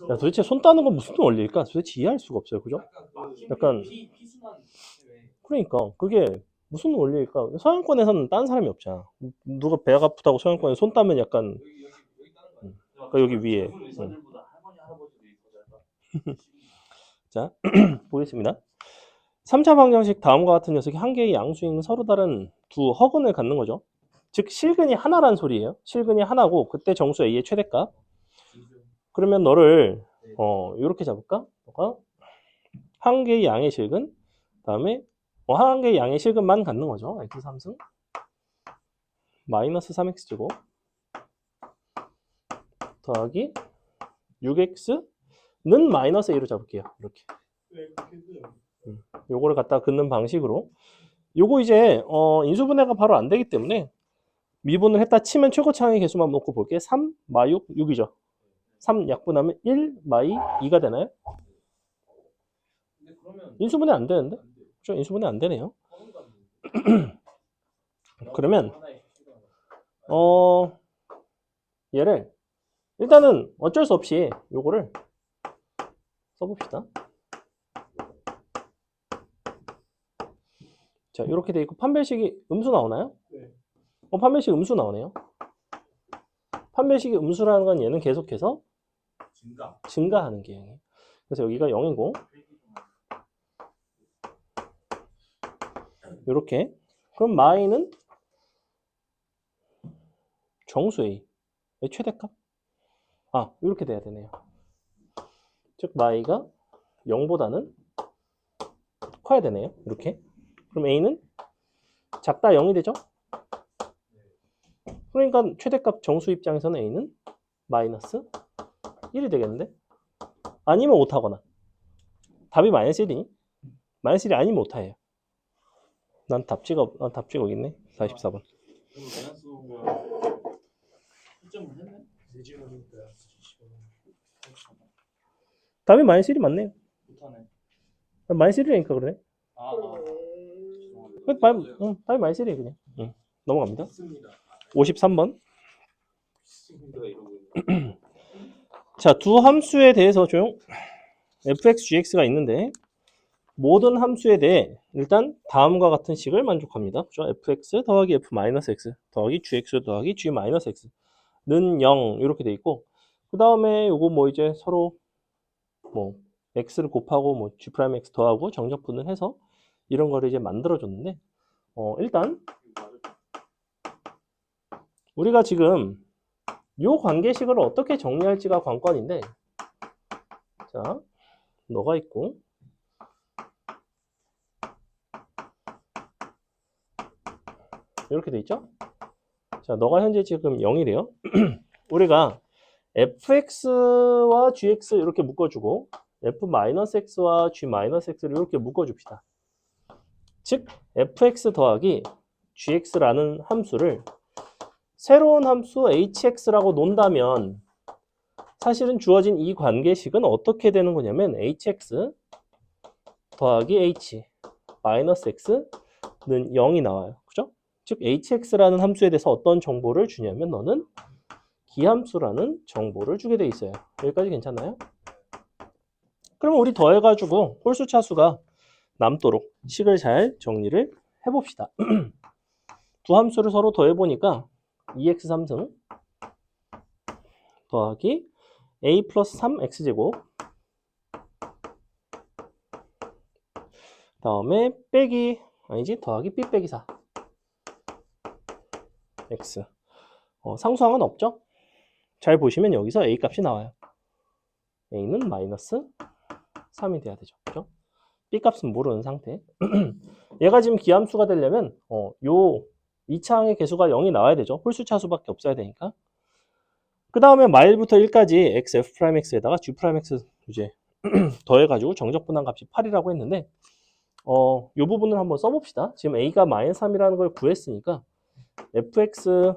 야, 도대체 손 따는 건 무슨 원리일까? 도대체 이해할 수가 없어요. 그죠? 약간 그러니까 그게 무슨 원리일까? 서양권에서는 딴 사람이 없잖아. 누가 배가 아프다고 서양권에 손 따면 약간 그러니까 여기 위에. 자, 보겠습니다. 3차 방정식 다음과 같은 녀석이 한 개의 양수인 서로 다른 두 허근을 갖는 거죠. 즉 실근이 하나란 소리예요. 실근이 하나고 그때 정수 A의 최대값. 그러면 너를 이렇게 잡을까? 너가 한 개의 양의 실근, 다음에 한 개의 양의 실근만 갖는 거죠. x3승 마이너스 3x제곱 더하기 6x는 마이너스 a로 잡을게요. 이렇게. 요거를 갖다 긋는 방식으로. 요거 이제 인수분해가 바로 안 되기 때문에 미분을 했다 치면 최고차항의 개수만 놓고 볼게. 3, 마6, 6이죠. 3 약분하면 1, 마이 2가 되나요? 인수분해 안 되는데? 그렇죠? 인수분해 안 되네요. 그러면 얘를 일단은 어쩔 수 없이 요거를 써봅시다. 자, 이렇게 돼 있고 판별식이 음수 나오나요? 네. 판별식 음수 나오네요. 판별식이 음수라는 건 얘는 계속해서 증가하는 개형이에요. 그래서 여기가 0이고 이렇게. 그럼 마이는 정수 A의 최대값? 이렇게 돼야 되네요. 즉 마이가 0보다는 커야 되네요. 이렇게. 그럼 A는 작다 0이 되죠? 그러니까 최대값 정수 입장에서는 A는 마이너스 1이 되겠는데? 아니면 오타거나. 답이 마이너스 1이니? 마이너스 1이 아니면 오타예요. 난 답지가 여기 있네. 44번. 답이 마이너스 1이 맞네요. 마이너스 1이니까 그러네. 답이 마이너스 1이에요 그냥. 넘어갑니다. 53번. 자, 두 함수에 대해서 조용. fx, gx가 있는데 모든 함수에 대해 일단 다음과 같은 식을 만족합니다. 그죠? fx 더하기 f-x 더하기 gx 더하기 g-x는 0 이렇게 돼 있고 그 다음에 요거 뭐 이제 서로 뭐 x를 곱하고 뭐 g'(x) 더하고 정적분을 해서 이런 거를 이제 만들어 줬는데 일단 우리가 지금 요 관계식을 어떻게 정리할지가 관건인데 자, 너가 있고 이렇게 돼 있죠? 자, 너가 현재 지금 0이래요. 우리가 fx와 gx 이렇게 묶어주고 f-x와 g-x를 이렇게 묶어줍시다. 즉 fx 더하기 gx라는 함수를 새로운 함수 hx라고 논다면 사실은 주어진 이 관계식은 어떻게 되는 거냐면 hx 더하기 h 마이너스 x는 0이 나와요. 그죠? 즉 hx라는 함수에 대해서 어떤 정보를 주냐면 너는 기함수라는 정보를 주게 돼 있어요. 여기까지 괜찮나요? 그러면 우리 더해가지고 홀수 차수가 남도록 식을 잘 정리를 해봅시다. 두 함수를 서로 더해보니까 2x3승 더하기 a 플러스 3x제곱 다음에 빼기 더하기 b 빼기 4 x 상수항은 없죠? 잘 보시면 여기서 a 값이 나와요. a는 마이너스 3이 돼야 되죠. 그죠? b 값은 모르는 상태. 얘가 지금 기함수가 되려면 요 2차항의 개수가 0이 나와야 되죠. 홀수 차수밖에 없어야 되니까. 그 다음에 마일부터 1까지 x, f'x에다가 g'x 이제 더해가지고 정적분한 값이 8이라고 했는데 요 부분을 한번 써봅시다. 지금 a가 마이너스 3이라는 걸 구했으니까 fx를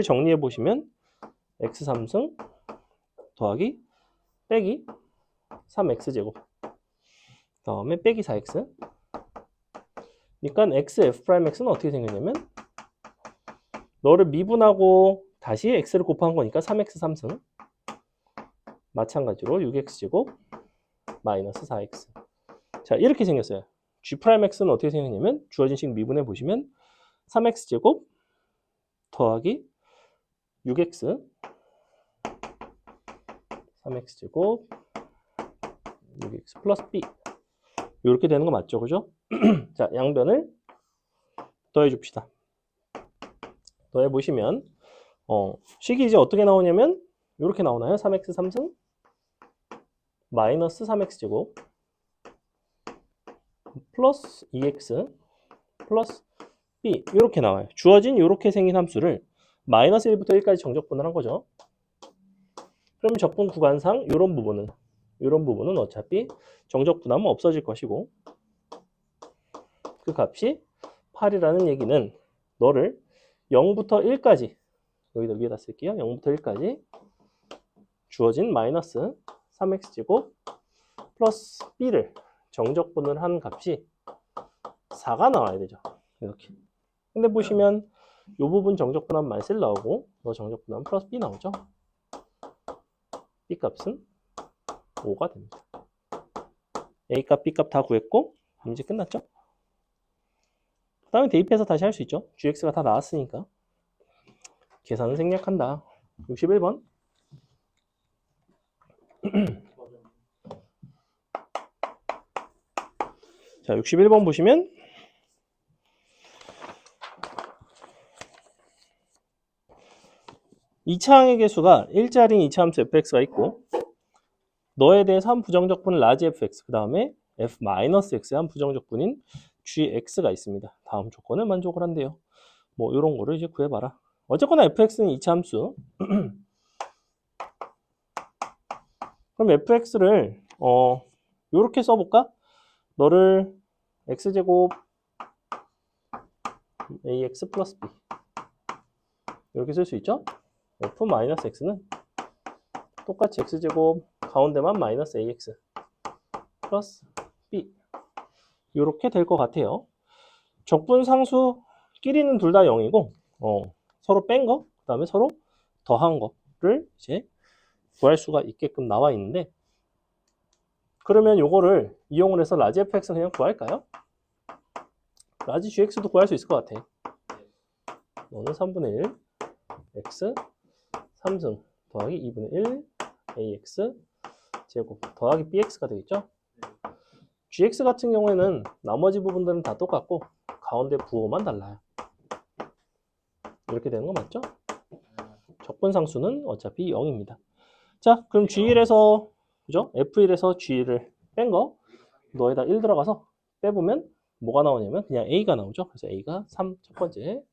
정리해 보시면 x3승 더하기 빼기 3x제곱 다음에 빼기 4x 그러니까 x, f'x는 어떻게 생겼냐면 너를 미분하고 다시 x를 곱한 거니까 3x 3승 마찬가지로 6x제곱 마이너스 4x. 자, 이렇게 생겼어요. G'X는 어떻게 생겼냐면 주어진 식 미분해 보시면 3x제곱 더하기 6x 3x제곱 6x 플러스 b 이렇게 되는 거 맞죠? 그죠? 자, 양변을 더해 줍시다. 더해 보시면 식이 이제 어떻게 나오냐면 이렇게 나오나요? 3x 3승 마이너스 3x제곱 플러스 2x 플러스 b 이렇게 나와요. 주어진 이렇게 생긴 함수를 마이너스 1부터 1까지 정적분을 한 거죠. 그럼 적분 구간상 이런 부분은 어차피 정적분하면 없어질 것이고 그 값이 8이라는 얘기는 너를 0부터 1까지 여기다 위에다 쓸게요. 0부터 1까지 주어진 마이너스 3x제곱 플러스 b를 정적분을 한 값이 4가 나와야 되죠. 이렇게. 근데 보시면 이 부분 정적분하면 마이너스 1 나오고 너 정적분하면 플러스 b 나오죠. b 값은 5가 됩니다. a 값, b 값 다 구했고 문제 끝났죠? 그 다음에 대입해서 다시 할 수 있죠. gx가 다 나왔으니까. 계산은 생략한다. 61번. 자, 61번 보시면 이차항의 개수가 일자리인 이차함수 fx가 있고 너에 대해서 한 부정적분은 라지 fx 그 다음에 f-x의 한 부정적분인 gx가 있습니다. 다음 조건을 만족을 한대요. 뭐 이런 거를 이제 구해봐라. 어쨌거나 fx는 이차함수. 그럼 fx를 이렇게 써볼까? 너를 x제곱 ax 플러스 b 이렇게 쓸 수 있죠? f-x는 똑같이 x제곱 가운데만 마이너스 ax 플러스 b 이렇게 될 것 같아요. 적분상수끼리는 둘 다 0이고 서로 뺀 거, 그 다음에 서로 더한 거를 이제 구할 수가 있게끔 나와 있는데 그러면 요거를 이용을 해서 라지 fx 그냥 구할까요? 라지 gx도 구할 수 있을 것 같아. 너는 3분의 1 x 3승 더하기 2분의 1 ax 제곱 더하기 bx가 되겠죠? gx 같은 경우에는 나머지 부분들은 다 똑같고 가운데 부호만 달라요. 이렇게 되는 거 맞죠? 적분상수는 어차피 0입니다. 자, 그럼 G1에서 그죠? F1에서 G를 뺀 거 너에다 1 들어가서 빼보면 뭐가 나오냐면 그냥 A가 나오죠. 그래서 A가 3 첫 번째.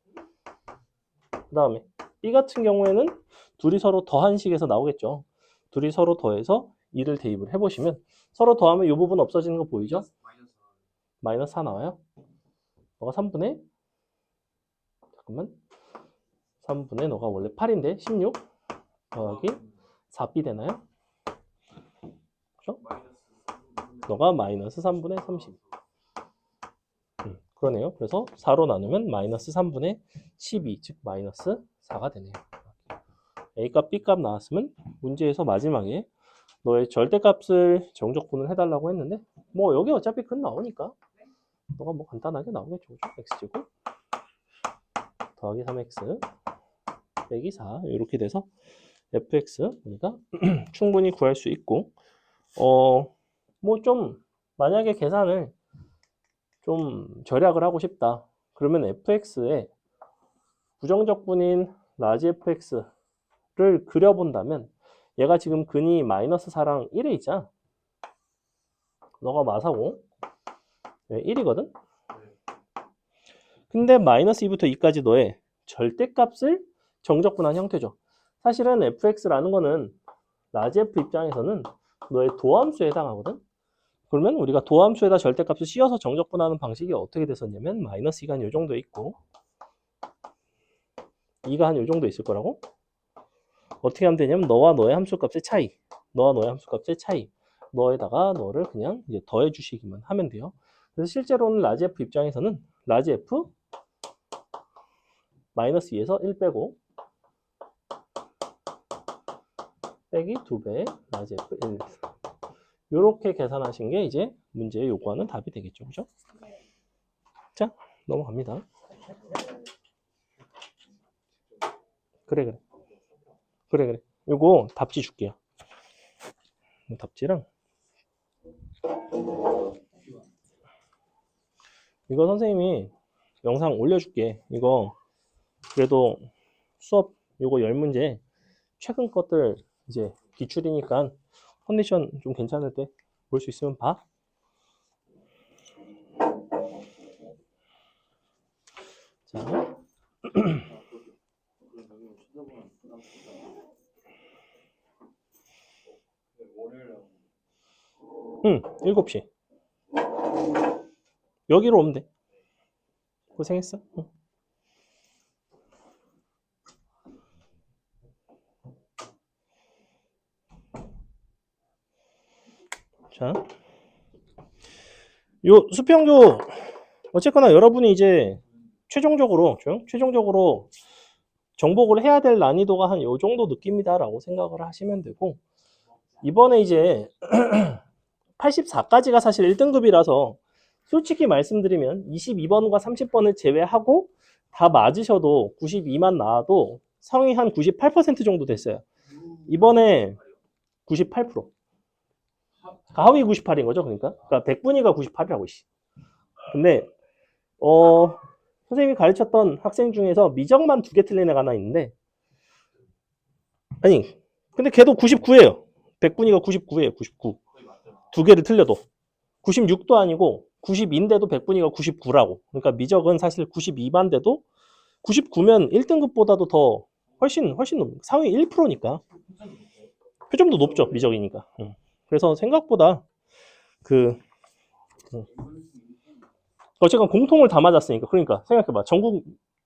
그 다음에 B 같은 경우에는 둘이 서로 더한 식에서 나오겠죠. 둘이 서로 더해서 2를 대입을 해보시면 서로 더하면 이 부분 없어지는 거 보이죠? 마이너스 4 나와요. 너가 3분의 잠깐만 3분의 너가 원래 8인데 16 더하기 4b 되나요? 그렇죠? 너가 마이너스 3분의 30 그러네요. 그래서 4로 나누면 마이너스 3분의 12 즉 마이너스 4가 되네요. A값 B값 나왔으면 문제에서 마지막에 너의 절대값을 정적분을 해달라고 했는데 뭐 여기 어차피 근 나오니까 너가 뭐 간단하게 나오겠죠. x제곱 더하기 3x 빼기 4 이렇게 돼서 fx 우리가 충분히 구할 수 있고 뭐 좀 만약에 계산을 좀 절약을 하고 싶다 그러면 fx에 부정적분인 라지 fx를 그려본다면 얘가 지금 근이 마이너스 4랑 1에 있잖아. 너가 마사고 1이거든. 근데 마이너스 2부터 2까지 너의 절대값을 정적분한 형태죠. 사실은 fx라는 거는 라지 f 입장에서는 너의 도함수에 해당하거든. 그러면 우리가 도함수에다 절대값을 씌워서 정적분하는 방식이 어떻게 됐었냐면 마이너스 2가 한 요 정도 있고 2가 한 요 정도 있을 거라고. 어떻게 하면 되냐면 너와 너의 함수값의 차이 너에다가 너를 그냥 이제 더해 주시기만 하면 돼요. 그래서 실제로는 라지 f 입장에서는 라지 f 마이너스 2에서 1 빼고 빼기 2배 라지 F 1. 요렇게 계산하신 게 이제 문제에 요구하는 답이 되겠죠. 그죠? 자, 넘어갑니다. 그래. 요거 답지 줄게요. 답지랑 이거 선생님이 영상 올려줄게. 이거 그래도 수업 요거 10문제 최근 것들 이제 기출이니까 컨디션 좀 괜찮을 때 볼 수 있으면 봐. 자. 응, 7시. 여기로 오면 돼. 고생했어. 응. 자, 요 수평교 어쨌거나 여러분이 이제 최종적으로 정복을 해야 될 난이도가 한 요 정도 느낌이다라고 생각을 하시면 되고, 이번에 이제 84까지가 사실 1등급이라서 솔직히 말씀드리면 22번과 30번을 제외하고 다 맞으셔도 92만 나와도 성이 한 98% 정도 됐어요. 이번에 98%. 하위 98인 거죠, 그러니까 100분위가 98이라고. 근데 선생님이 가르쳤던 학생 중에서 미적만 2개 틀린 애가 하나 있는데, 아니 근데 걔도 99예요. 100분위가 99예요. 99. 2개를 틀려도 96도 아니고 90인데도 100분위가 99라고. 그러니까 미적은 사실 92만 돼도 99면 1등급보다도 더 훨씬 높습니다. 상위 1%니까 표점도 높죠, 미적이니까. 그래서 생각보다 어쨌건 공통을 다 맞았으니까. 그러니까 생각해봐.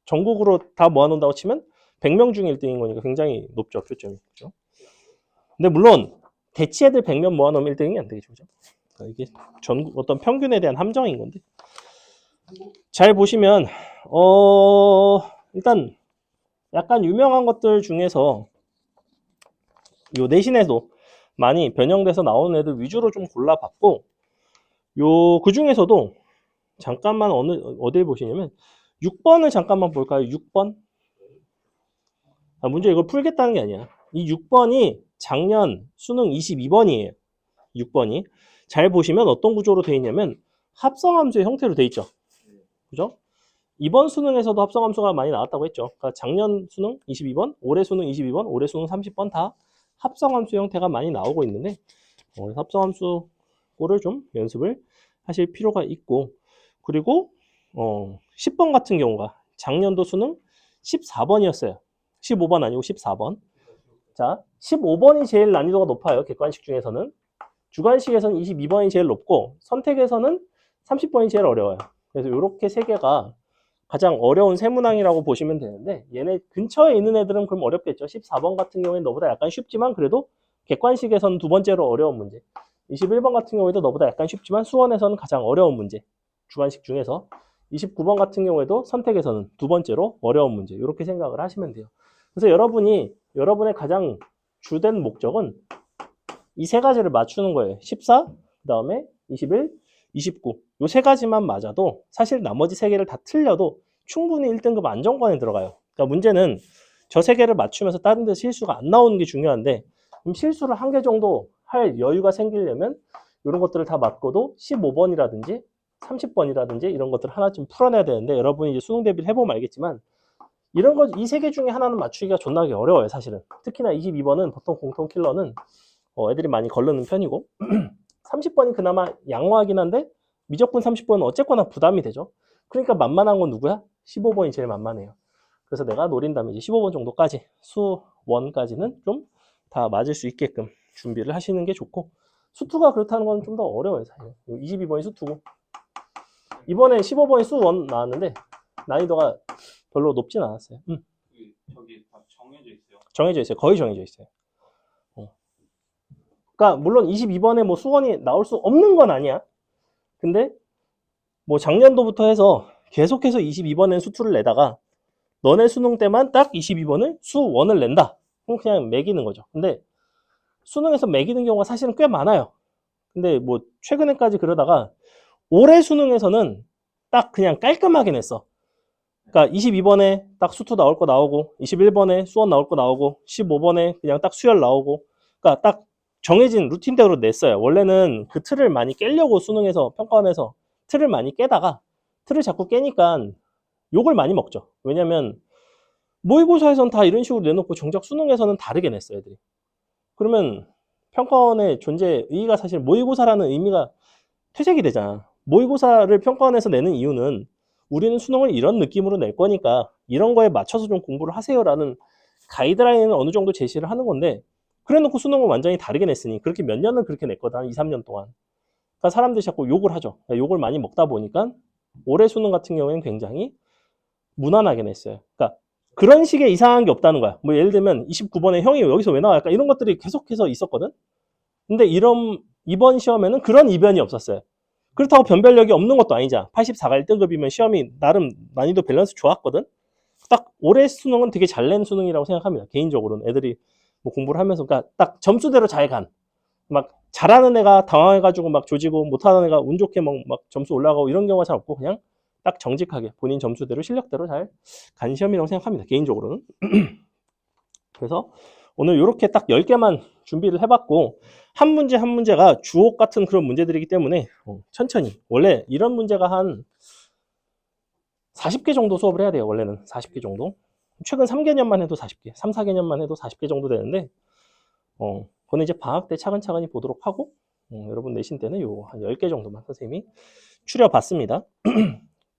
전국으로 다 모아놓는다고 치면 100명 중에 1등인 거니까 굉장히 높죠, 표점이. 그렇죠? 근데 물론 대치 애들 100명 모아놓으면 1등이 안 되겠죠. 그죠? 그러니까 이게 전국 어떤 평균에 대한 함정인 건데. 잘 보시면 일단 약간 유명한 것들 중에서 요 내신에도 많이 변형돼서 나오는 애들 위주로 좀 골라봤고, 그 중에서도 잠깐만 어딜 보시냐면 6번을 잠깐만 볼까요? 6번. 문제 이걸 풀겠다는 게 아니야. 이 6번이 작년 수능 22번이에요. 6번이. 잘 보시면 어떤 구조로 되어 있냐면 합성함수의 형태로 되어 있죠. 그죠? 이번 수능에서도 합성함수가 많이 나왔다고 했죠. 그러니까 작년 수능 22번, 올해 수능 22번, 올해 수능 30번 다 합성함수 형태가 많이 나오고 있는데, 합성함수를 좀 연습을 하실 필요가 있고, 그리고 10번 같은 경우가 작년도 수능 14번이었어요. 15번 아니고 14번. 자, 15번이 제일 난이도가 높아요. 객관식 중에서는. 주관식에서는 22번이 제일 높고, 선택에서는 30번이 제일 어려워요. 그래서 이렇게 세 개가 가장 어려운 세문항이라고 보시면 되는데, 얘네 근처에 있는 애들은 그럼 어렵겠죠. 14번 같은 경우에는 너보다 약간 쉽지만 그래도 객관식에서는 두 번째로 어려운 문제. 21번 같은 경우에도 너보다 약간 쉽지만 수원에서는 가장 어려운 문제. 주관식 중에서. 29번 같은 경우에도 선택에서는 두 번째로 어려운 문제. 이렇게 생각을 하시면 돼요. 그래서 여러분의 가장 주된 목적은 이 세 가지를 맞추는 거예요. 14, 그 다음에 21, 29. 요 세 가지만 맞아도 사실 나머지 세 개를 다 틀려도 충분히 1등급 안정권에 들어가요. 그러니까 문제는 저 세 개를 맞추면서 다른 데 실수가 안 나오는 게 중요한데, 그럼 실수를 한 개 정도 할 여유가 생기려면 이런 것들을 다 맞고도 15번이라든지 30번이라든지 이런 것들 하나쯤 풀어내야 되는데, 여러분이 이제 수능 대비를 해보면 알겠지만 이런 거 이 세 개 중에 하나는 맞추기가 존나게 어려워요, 사실은. 특히나 22번은 보통 공통 킬러는 애들이 많이 걸르는 편이고 30번이 그나마 양호하긴 한데 미적분 30번은 어쨌거나 부담이 되죠. 그러니까 만만한 건 누구야? 15번이 제일 만만해요. 그래서 내가 노린다면 이제 15번 정도까지 수1까지는 좀 다 맞을 수 있게끔 준비를 하시는 게 좋고, 수2가 그렇다는 건 좀 더 어려워요, 사실. 22번이 수2고 이번에 15번이 수1 나왔는데 난이도가 별로 높진 않았어요. 저기 다 정해져 있어요? 정해져 있어요. 거의 정해져 있어요. 그러니까 물론 22번에 뭐 수원이 나올 수 없는 건 아니야. 근데 뭐 작년도부터 해서 계속해서 22번엔 수2를 내다가 너네 수능 때만 딱 22번을 수1을 낸다. 그럼 그냥 매기는 거죠. 근데 수능에서 매기는 경우가 사실은 꽤 많아요. 근데 뭐 최근에까지 그러다가 올해 수능에서는 딱 그냥 깔끔하게 냈어. 그러니까 22번에 딱 수투 나올 거 나오고 21번에 수원 나올 거 나오고 15번에 그냥 딱 수열 나오고 그러니까 딱 정해진 루틴대로 냈어요. 원래는 그 틀을 많이 깨려고 수능에서 평가원에서 틀을 많이 깨다가 틀을 자꾸 깨니까 욕을 많이 먹죠. 왜냐면 모의고사에서는 다 이런 식으로 내놓고 정작 수능에서는 다르게 냈어요, 애들이. 그러면 평가원의 존재 의의가 사실 모의고사라는 의미가 퇴색이 되잖아. 모의고사를 평가원에서 내는 이유는 우리는 수능을 이런 느낌으로 낼 거니까 이런 거에 맞춰서 좀 공부를 하세요라는 가이드라인을 어느 정도 제시를 하는 건데 그래 놓고 수능을 완전히 다르게 냈으니 그렇게 몇 년을 그렇게 냈거든. 한 2, 3년 동안. 그러니까 사람들이 자꾸 욕을 하죠. 욕을 많이 먹다 보니까 올해 수능 같은 경우에는 굉장히 무난하게 냈어요. 그러니까 그런 식의 이상한 게 없다는 거야. 뭐 예를 들면 29번에 형이 여기서 왜 나와? 약간 이런 것들이 계속해서 있었거든. 근데 이번 시험에는 그런 이변이 없었어요. 그렇다고 변별력이 없는 것도 아니잖아. 84가 1등급이면 시험이 나름 난이도 밸런스 좋았거든. 딱 올해 수능은 되게 잘 낸 수능이라고 생각합니다. 개인적으로는 애들이 뭐 공부를 하면서 그러니까 딱 점수대로 잘 간. 막 잘하는 애가 당황해가지고 막 조지고 못하는 애가 운 좋게 막 점수 올라가고 이런 경우가 잘 없고 그냥 딱 정직하게 본인 점수대로 실력대로 잘 간 시험이라고 생각합니다. 개인적으로는. 그래서 오늘 이렇게 딱 10개만 준비를 해봤고 한 문제 한 문제가 주옥 같은 그런 문제들이기 때문에 천천히 원래 이런 문제가 한 40개 정도 수업을 해야 돼요. 원래는 40개 정도. 최근 3개년만 해도 40개, 3, 4개년만 해도 40개 정도 되는데 그거는 이제 방학 때 차근차근히 보도록 하고 여러분 내신 때는 요 한 10개 정도만 선생님이 추려봤습니다.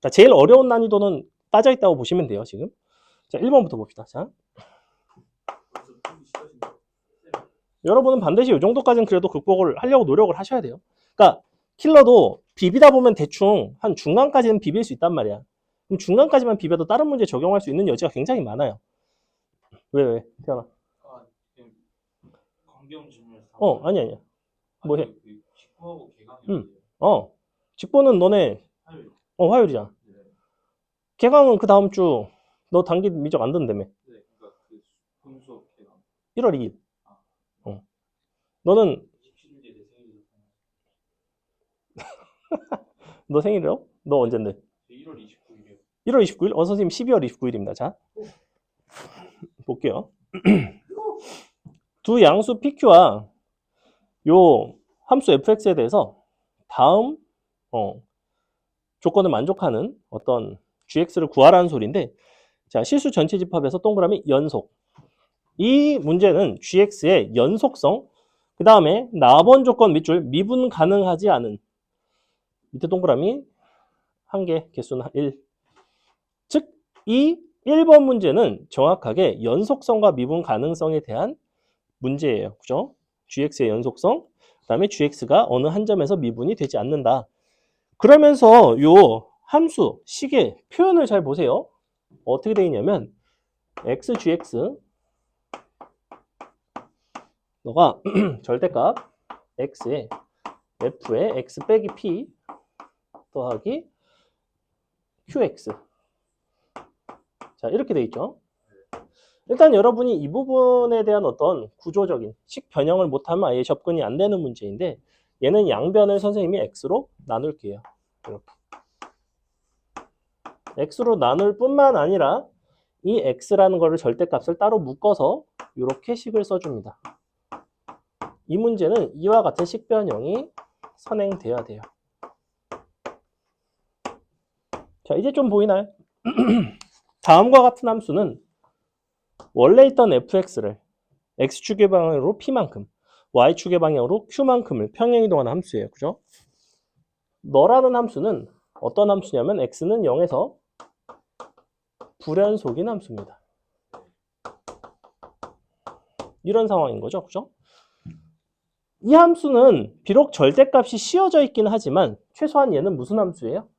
자, 제일 어려운 난이도는 빠져있다고 보시면 돼요. 지금. 자, 1번부터 봅시다. 자, 여러분은 반드시 이 정도까지는 그래도 극복을 하려고 노력을 하셔야 돼요. 그러니까 킬러도 비비다 보면 대충 한 중간까지는 비빌 수 있단 말이야. 그럼 중간까지만 비벼도 다른 문제 적용할 수 있는 여지가 굉장히 많아요. 왜? 태연아. 아, 지금 관계형 질문에서 아니야. 뭐 해? 그 직구하고 개강이 응. 직보는 너네 화요일. 화요일이잖아. 네. 개강은 그 다음 주 너 단기 미적 안 든다며. 네, 그러니까 그 분수업 개강. 1월 2일. 너는 27일에 내 생일이잖아요. 너 생일이요? 너 언젠데? 1월 29일이요. 1월 29일? 선생님 12월 29일입니다. 자, 볼게요. 두 양수 PQ와 요 함수 fx에 대해서 다음 조건을 만족하는 어떤 gx를 구하라는 소리인데 자, 실수 전체 집합에서 동그라미 연속. 이 문제는 gx의 연속성 그 다음에 나번 조건 밑줄 미분 가능하지 않은 밑에 동그라미 한 개 개수는 1. 즉, 이 1번 문제는 정확하게 연속성과 미분 가능성에 대한 문제예요. 그죠? gx의 연속성, 그 다음에 gx가 어느 한 점에서 미분이 되지 않는다. 그러면서 요 함수, 식의 표현을 잘 보세요. 어떻게 되어 있냐면 xgx 너가 절대값 x에 f에 x 빼기 p 더하기 qx 자 이렇게 돼 있죠. 일단 여러분이 이 부분에 대한 어떤 구조적인 식 변형을 못하면 아예 접근이 안 되는 문제인데 얘는 양변을 선생님이 x로 나눌게요. 이렇게 x로 나눌 뿐만 아니라 이 x라는 거를 절대값을 따로 묶어서 이렇게 식을 써줍니다. 이 문제는 이와 같은 식 변형이 선행돼야 돼요. 자 이제 좀 보이나요? 다음과 같은 함수는 원래 있던 fx를 x축의 방향으로 p만큼 y축의 방향으로 q만큼을 평행이동하는 함수예요. 그죠? 너라는 함수는 어떤 함수냐면 x는 0에서 불연속인 함수입니다. 이런 상황인 거죠. 그죠? 이 함수는 비록 절대값이 씌워져 있긴 하지만 최소한 얘는 무슨 함수예요?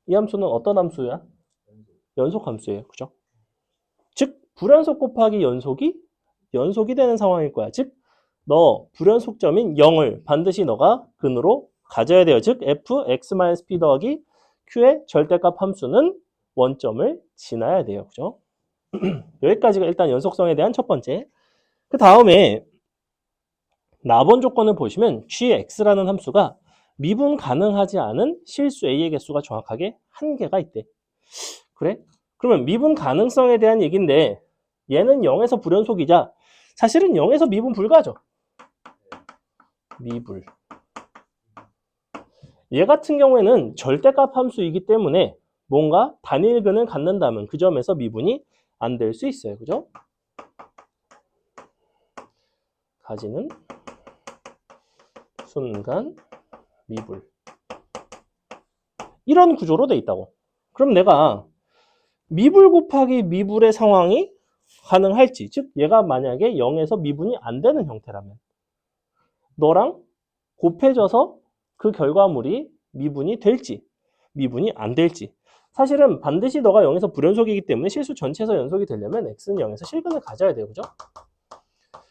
이 함수는 어떤 함수야? 연속 함수예요. 그죠? 즉 불연속 곱하기 연속이 되는 상황일 거야. 즉 너 불연속점인 0을 반드시 너가 근으로 가져야 돼요. 즉 f(x-p) 더하기 q의 절대값 함수는 원점을 지나야 돼요. 그죠? 여기까지가 일단 연속성에 대한 첫 번째. 그 다음에 나번 조건을 보시면 gx라는 함수가 미분 가능하지 않은 실수 a의 개수가 정확하게 한 개가 있대. 그래? 그러면 미분 가능성에 대한 얘기인데 얘는 0에서 불연속이자 사실은 0에서 미분 불가죠. 미불. 얘 같은 경우에는 절대값 함수이기 때문에 뭔가 단일근을 갖는다면 그 점에서 미분이 안 될 수 있어요. 그죠? 가지는 순간 미불. 이런 구조로 돼 있다고. 그럼 내가 미불 곱하기 미불의 상황이 가능할지, 즉 얘가 만약에 0에서 미분이 안 되는 형태라면 너랑 곱해져서 그 결과물이 미분이 될지 미분이 안 될지. 사실은 반드시 너가 0에서 불연속이기 때문에 실수 전체에서 연속이 되려면 x는 0에서 실근을 가져야 돼요. 그죠?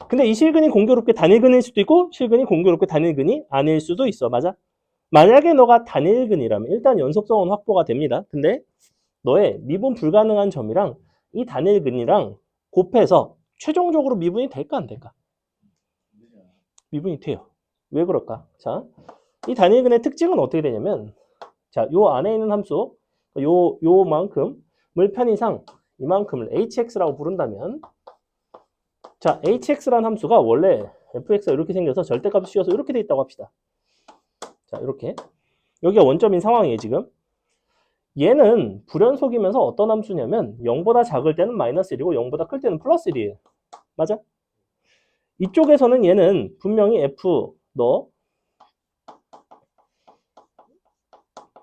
근데 이 실근이 공교롭게 단일근일 수도 있고 실근이 공교롭게 단일근이 아닐 수도 있어. 맞아? 만약에 너가 단일근이라면 일단 연속성은 확보가 됩니다. 근데 너의 미분 불가능한 점이랑 이 단일근이랑 곱해서 최종적으로 미분이 될까 안 될까? 미분이 돼요. 왜 그럴까? 자, 이 단일근의 특징은 어떻게 되냐면 자, 요 안에 있는 함수 요만큼을 편의상 이만큼을 hx라고 부른다면 자, hx라는 함수가 원래 fx가 이렇게 생겨서 절대값을 씌워서 이렇게 돼 있다고 합시다. 자, 이렇게 여기가 원점인 상황이에요. 지금 얘는 불연속이면서 어떤 함수냐면 0보다 작을 때는 마이너스 1이고 0보다 클 때는 플러스 1이에요. 맞아? 이쪽에서는 얘는 분명히 f 너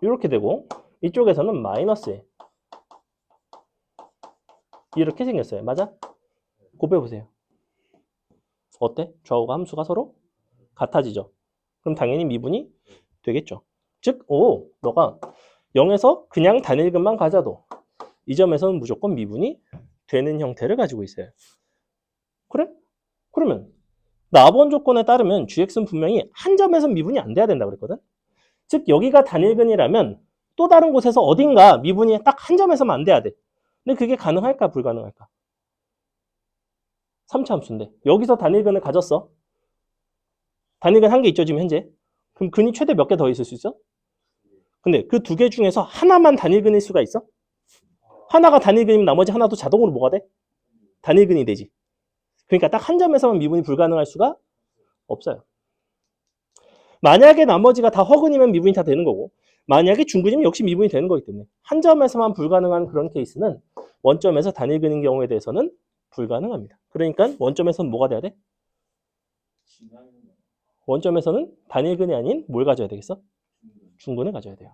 이렇게 되고 이쪽에서는 마이너스 이렇게 생겼어요. 맞아? 곱해보세요. 어때? 좌우가 함수가 서로 같아지죠. 그럼 당연히 미분이 되겠죠. 즉, 너가 0에서 그냥 단일근만 가져도 이 점에서는 무조건 미분이 되는 형태를 가지고 있어요. 그래? 그러면 나번 조건에 따르면 gx는 분명히 한 점에서 미분이 안 돼야 된다고 그랬거든. 즉 여기가 단일근이라면 또 다른 곳에서 어딘가 미분이 딱 한 점에서만 안 돼야 돼. 근데 그게 가능할까 불가능할까? 3차 함수인데 여기서 단일근을 가졌어. 단일근 한 개 있죠 지금 현재. 그럼 근이 최대 몇 개 더 있을 수 있어? 근데 그 두 개 중에서 하나만 단일근일 수가 있어? 하나가 단일근이면 나머지 하나도 자동으로 뭐가 돼? 단일근이 되지. 그러니까 딱 한 점에서만 미분이 불가능할 수가 없어요. 만약에 나머지가 다 허근이면 미분이 다 되는 거고 만약에 중근이면 역시 미분이 되는 거기 때문에 한 점에서만 불가능한 그런 케이스는 원점에서 단일근인 경우에 대해서는 불가능합니다. 그러니까 원점에서는 뭐가 돼야 돼? 원점에서는 단일근이 아닌 뭘 가져야 되겠어? 중근을 가져야 돼요.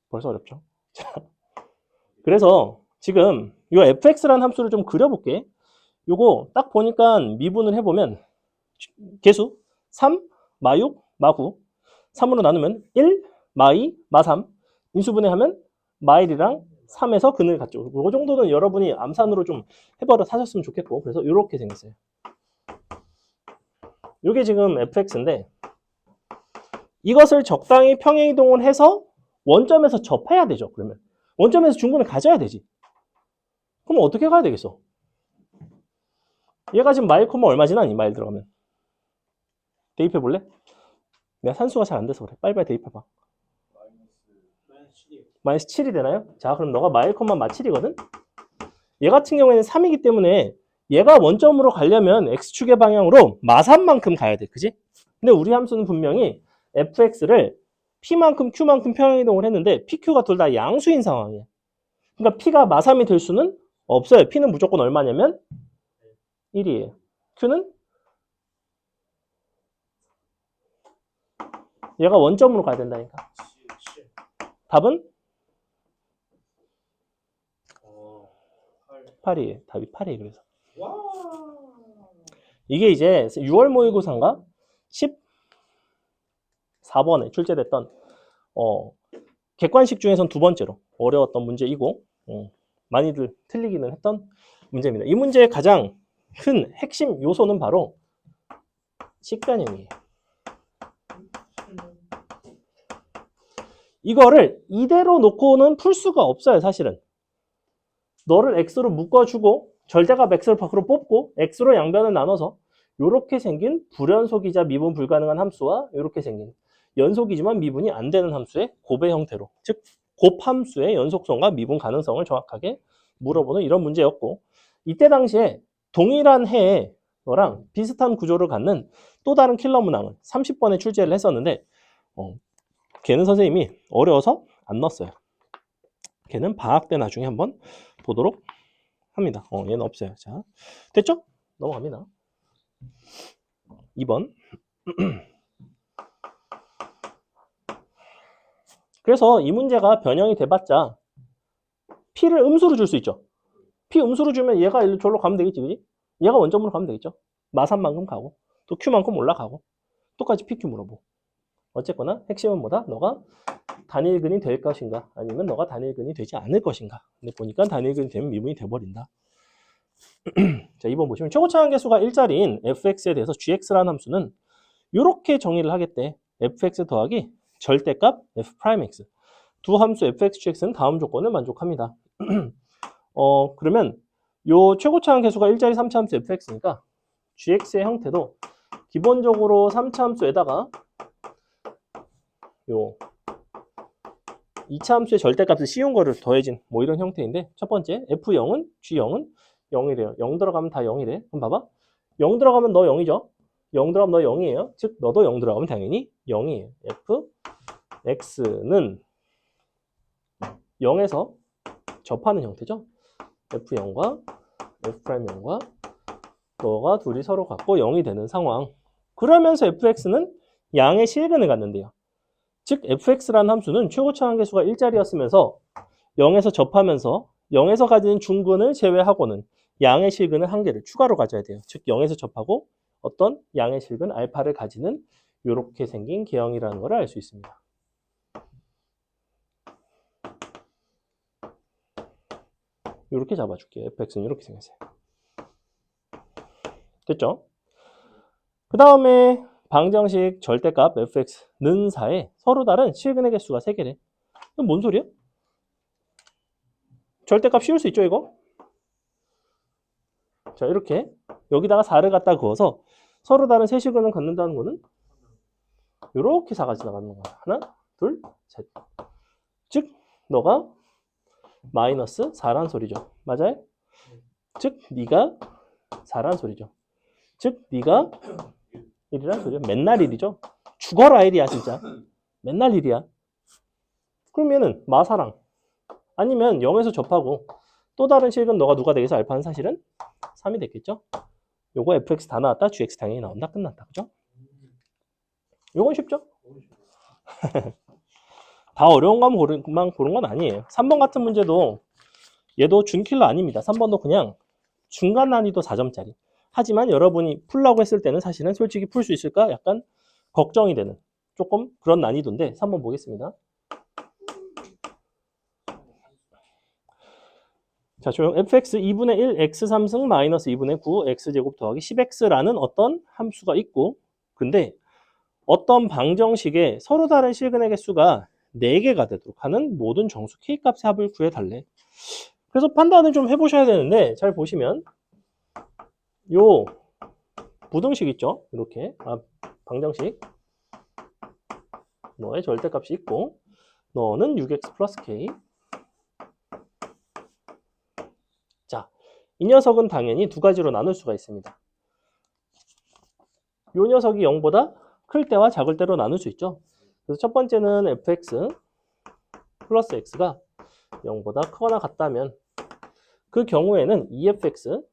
벌써 어렵죠? 그래서 지금 이 fx라는 함수를 좀 그려볼게. 요거 딱 보니까 미분을 해보면 개수 3, 마6, 마9 3으로 나누면 1, 마2, 마3 인수분해하면 마1이랑 3에서 근을 갖죠. 이 정도는 여러분이 암산으로 좀 해버려 사셨으면 좋겠고 그래서 이렇게 생겼어요. 이게 지금 fx인데 이것을 적당히 평행이동을 해서 원점에서 접해야 되죠. 그러면 원점에서 중근을 가져야 되지. 그럼 어떻게 가야 되겠어? 얘가 지금 마일 콤마 얼마 지나니? 마일 들어가면 대입해 볼래? 내가 산수가 잘 안 돼서 그래. 빨리빨리 대입해봐. 마이너스 7이 되나요? 자, 그럼 너가 마일 콤마 마 7이거든? 얘 같은 경우에는 3이기 때문에 얘가 원점으로 가려면 x축의 방향으로 마3만큼 가야 돼. 그지? 근데 우리 함수는 분명히 fx를 p만큼 q만큼 평행이동을 했는데 pq가 둘 다 양수인 상황이야. 그러니까 p가 마3이 될 수는 없어요. p는 무조건 얼마냐면 1이에요. q는 얘가 원점으로 가야 된다니까. 답은 8이에요. 답이 8이에요. 그래서 이게 이제 6월 모의고사인가 14번에 출제됐던 객관식 중에선 두 번째로 어려웠던 문제이고 많이들 틀리기는 했던 문제입니다. 이 문제의 가장 큰 핵심 요소는 바로 식변형이에요. 이거를 이대로 놓고는 풀 수가 없어요. 사실은 너를 x로 묶어주고 절대값 x를 밖으로 뽑고 x로 양변을 나눠서 이렇게 생긴 불연속이자 미분 불가능한 함수와 이렇게 생긴 연속이지만 미분이 안 되는 함수의 곱의 형태로, 즉 곱함수의 연속성과 미분 가능성을 정확하게 물어보는 이런 문제였고, 이때 당시에 동일한 해에 너랑 비슷한 구조를 갖는 또 다른 킬러 문항을 30번에 출제를 했었는데 걔는 선생님이 어려워서 안 넣었어요. 걔는 방학 때 나중에 한번 보도록 합니다. 얘는 없어요. 자, 됐죠? 넘어갑니다. 2번. 그래서 이 문제가 변형이 돼봤자 P를 음수로 줄 수 있죠. P 음수로 주면 얘가 일로 절로 가면 되겠지, 그지? 얘가 원점으로 가면 되겠죠. 마산만큼 가고 또 Q만큼 올라가고 똑같이 PQ 물어보고. 어쨌거나 핵심은 뭐다? 너가 단일근이 될 것인가 아니면 너가 단일근이 되지 않을 것인가. 근데 보니까 단일근이 되면 미분이 돼버린다. 자, 2번 보시면 최고차항 계수가 1자리인 fx에 대해서 gx라는 함수는 이렇게 정의를 하겠대. fx 더하기 절대값 f'x. 두 함수 fx, gx는 다음 조건을 만족합니다. 그러면 요 최고차항 계수가 1자리 3차 함수 fx니까 gx의 형태도 기본적으로 3차 함수에다가 요 2차 함수의 절대값을 씌운 거를 더해진 뭐 이런 형태인데, 첫 번째 f0은 g0은 0이래요. 0 들어가면 다 0이래. 그럼 봐봐. 0 들어가면 너 0이죠. 0 들어가면 너 0이에요. 즉 너도 0 들어가면 당연히 0이에요. fx는 0에서 접하는 형태죠. f0과 f'0과 너가 둘이 서로 같고 0이 되는 상황. 그러면서 fx는 양의 실근을 갖는데요. 즉 fx라는 함수는 최고차항 계수가 1자리였으면서 0에서 접하면서 0에서 가지는 중근을 제외하고는 양의 실근을 한 개를 추가로 가져야 돼요. 즉 0에서 접하고 어떤 양의 실근 알파를 가지는 이렇게 생긴 계형이라는 걸 알 수 있습니다. 이렇게 잡아줄게요. fx는 이렇게 생겼어요. 됐죠? 그 다음에 방정식 절대값 fx는 4에 서로 다른 실근의 개수가 3개래. 이건 뭔 소리야? 절대값 씌울 수 있죠, 이거? 자, 이렇게 여기다가 4를 갖다 그어서 서로 다른 세 실근을 갖는다는 거는 이렇게 4가 지나가는 거야. 하나, 둘, 셋. 즉 너가 마이너스 4란 소리죠. 맞아요? 즉 네가 4란 소리죠. 즉 네가 1이란 소리야. 맨날 1이죠. 죽어라 1이야 진짜. 맨날 1이야. 그러면은 마사랑 아니면 0에서 접하고 또 다른 실근 너가 누가 되겠어? 알파는 사실은 3이 됐겠죠? 요거 fx 다 나왔다. gx 당연히 나온다. 끝났다. 그죠? 요건 쉽죠? 다 어려운 것만 고른 건 아니에요. 3번 같은 문제도 얘도 준킬러 아닙니다. 3번도 그냥 중간 난이도 4점짜리. 하지만 여러분이 풀라고 했을 때는 사실은 솔직히 풀 수 있을까? 약간 걱정이 되는 조금 그런 난이도인데 3번 보겠습니다. 자, 조용. fx 2분의 1 x 3승 마이너스 2분의 9 x제곱 더하기 10x라는 어떤 함수가 있고, 근데 어떤 방정식에 서로 다른 실근의 개수가 4개가 되도록 하는 모든 정수 k값의 합을 구해달래. 그래서 판단을 좀 해보셔야 되는데, 잘 보시면 요 부등식 있죠? 이렇게 방정식 너의 절대값이 있고 너는 6x 플러스 k. 자, 이 녀석은 당연히 두 가지로 나눌 수가 있습니다. 이 녀석이 0보다 클 때와 작을 때로 나눌 수 있죠. 그래서 첫 번째는 fx 플러스 x가 0보다 크거나 같다면 그 경우에는 2fx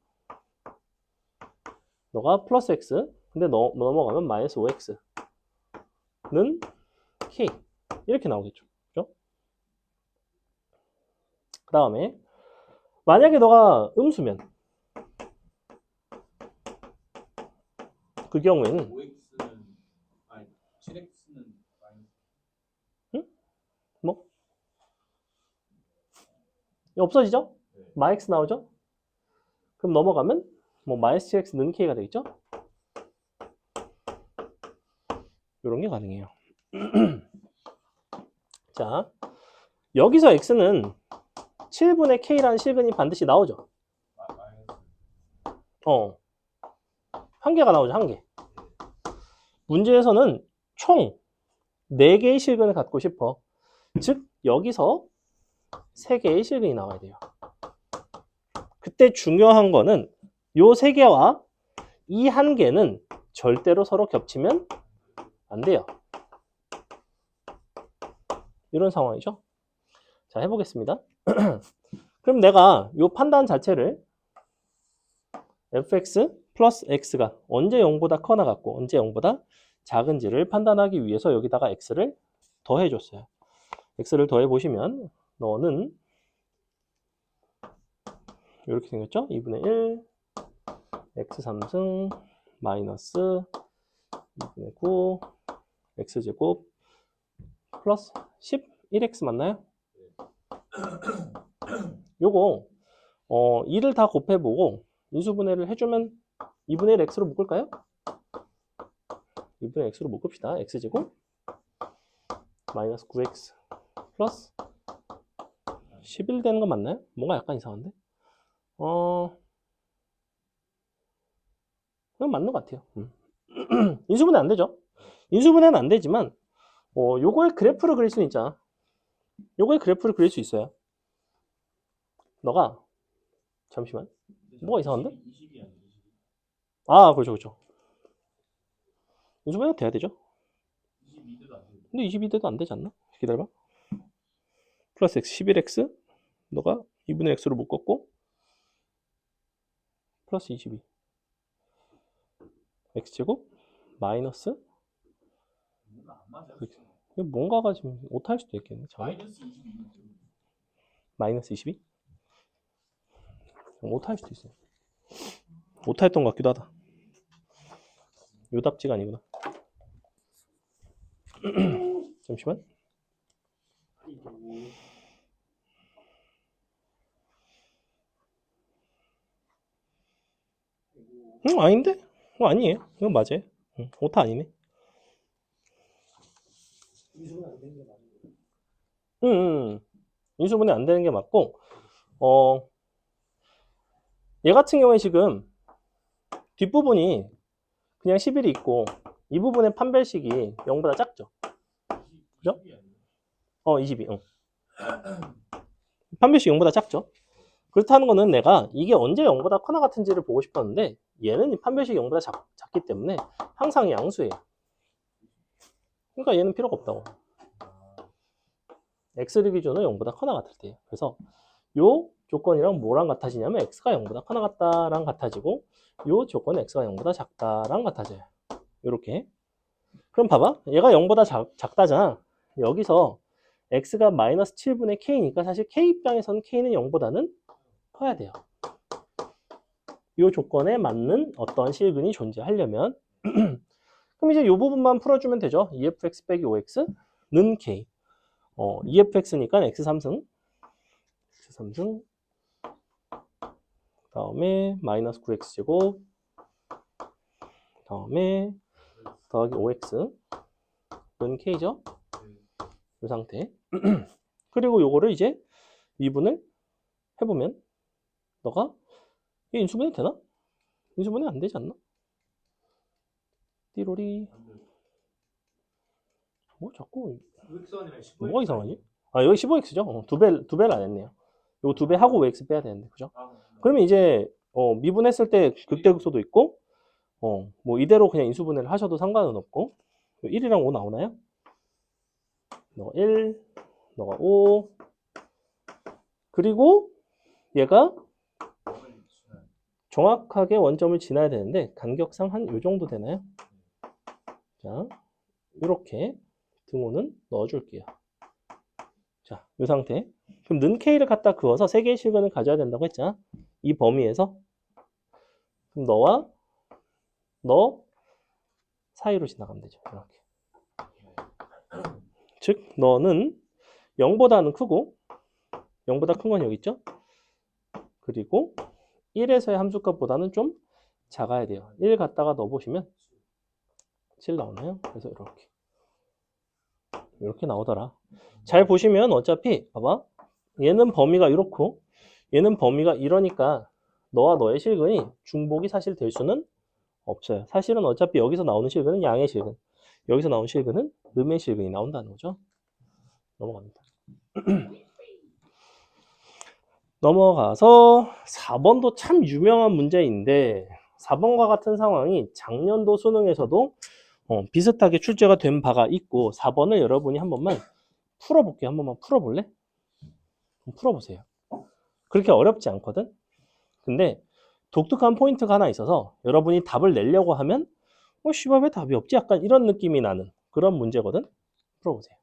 너가 플러스 x 근데 넘어가면 마이너스 5x는 k 이렇게 나오겠죠. 그죠? 그 다음에 만약에 너가 음수면 그 경우에는 5x는 아니 7x는 마이너스. 응? 뭐? 없어지죠? 네. 마이너스 나오죠? 그럼 넘어가면 뭐 마이너스 7x 는 k가 되겠죠? 이런 게 가능해요. 자, 여기서 x는 7분의 k라는 실근이 반드시 나오죠. 마이너스. 한 개가 나오죠, 한 개. 문제에서는 총 4개의 실근을 갖고 싶어. 즉, 여기서 3개의 실근이 나와야 돼요. 그때 중요한 거는 요 3개와 이 1개는 절대로 서로 겹치면 안 돼요. 이런 상황이죠. 자, 해보겠습니다. 그럼 내가 요 판단 자체를 fx 플러스 x가 언제 0보다 커나 같고 언제 0보다 작은지를 판단하기 위해서 여기다가 x를 더해줬어요. x를 더해보시면 너는 이렇게 생겼죠? 2분의 1 x 3승 마이너스 2분의 9 x제곱 플러스 11x 맞나요? 요거 2를 다 곱해보고 인수분해를 해주면 2분의 1 x로 묶을까요? 2분의 x로 묶읍시다. x제곱 마이너스 9x 플러스 11 되는 거 맞나요? 뭔가 약간 이상한데? 그건 맞는 것 같아요. 인수분해 안 되죠? 인수분해는 안 되지만 요거의 그래프를 그릴 수는 있잖아. 요거의 그래프를 그릴 수 있어요. 너가 잠시만 뭐가 이상한데? 20이 아니야, 20이. 아, 그렇죠, 그렇죠. 인수분해가 돼야 되죠. 22대도 안 돼. 근데 22대도 안 되지 않나? 기다려봐. 플러스 x 11x 너가 2분의 x로 묶었고 플러스 22 x제곱 마이너스 뭔가 안 맞아. 이거 뭔가가 지금 오타일 수도 있겠네. 잠깐만. 마이너스 22는 마이너스 22? 오타일 수도 있어요. 오타였던 것 같기도 하다. 요답지가 아니구나. 잠시만. 아닌데? 아니에요. 이건 맞아요. 오타 아니네. 인수분해 안 되는 게 맞는 거예요. 인수분해 안 되는 게 맞고, 얘 같은 경우에 지금 뒷부분이 그냥 11이 있고, 이 부분의 판별식이 0보다 작죠? 그죠? 22. 판별식 0보다 작죠? 그렇다는 거는 내가 이게 언제 0보다 커나 같은지를 보고 싶었는데, 얘는 판별식이 0보다 작기 때문에 항상 양수예요. 그러니까 얘는 필요가 없다고. x를 기준으로 0보다 커나 같을 때예요. 그래서 요 조건이랑 뭐랑 같아지냐면 x가 0보다 커나 같다랑 같아지고 요 조건은 x가 0보다 작다랑 같아져요. 요렇게. 그럼 봐봐. 얘가 0보다 작다잖아. 여기서 x가 마이너스 7분의 k니까 사실 k 입장에서는 k는 0보다는 커야 돼요. 요 조건에 맞는 어떤 실근이 존재하려면 그럼 이제 요 부분만 풀어주면 되죠. 2fx 빼기 5x는 k. 2fx니까 x 3승 다음에 마이너스 9x 제곱 다음에 더하기 5x는 k죠. 이 상태. 그리고 요거를 이제 미분을 해보면 너가 이게 인수분해 되나? 인수분해 안 되지 않나? 띠로리 뭐 자꾸 뭐가 이상하지? 아, 여기 15x죠? 두 배를 안 했네요. 요거 2배 하고 5x 빼야 되는데, 그죠? 그러면 이제, 미분했을 때 극대극소도 있고, 뭐 이대로 그냥 인수분해를 하셔도 상관은 없고, 1이랑 5 나오나요? 너가 1, 너가 5, 그리고 얘가 정확하게 원점을 지나야 되는데, 간격상 한 요 정도 되나요? 자, 이렇게 등호는 넣어줄게요. 자, 이 상태. 그럼 는 K를 갖다 그어서 3개의 실근을 가져야 된다고 했잖아. 이 범위에서. 그럼 너와 너 사이로 지나가면 되죠. 이렇게. 즉, 너는 0보다는 크고 0보다 큰 건 여기 있죠? 그리고 1에서의 함수값보다는 좀 작아야 돼요. 1 갖다가 넣어보시면 7 나오나요? 그래서 이렇게 나오더라. 잘 보시면 어차피 봐봐. 얘는 범위가 이렇고 얘는 범위가 이러니까 너와 너의 실근이 중복이 사실 될 수는 없어요. 사실은 어차피 여기서 나오는 실근은 양의 실근, 여기서 나오는 실근은 음의 실근이 나온다는 거죠. 넘어갑니다. 넘어가서 4번도 참 유명한 문제인데 4번과 같은 상황이 작년도 수능에서도 비슷하게 출제가 된 바가 있고 4번을 여러분이 한 번만 풀어볼게요. 한 번만 풀어볼래? 풀어보세요. 그렇게 어렵지 않거든? 근데 독특한 포인트가 하나 있어서 여러분이 답을 내려고 하면 씨발 왜 답이 없지? 약간 이런 느낌이 나는 그런 문제거든? 풀어보세요.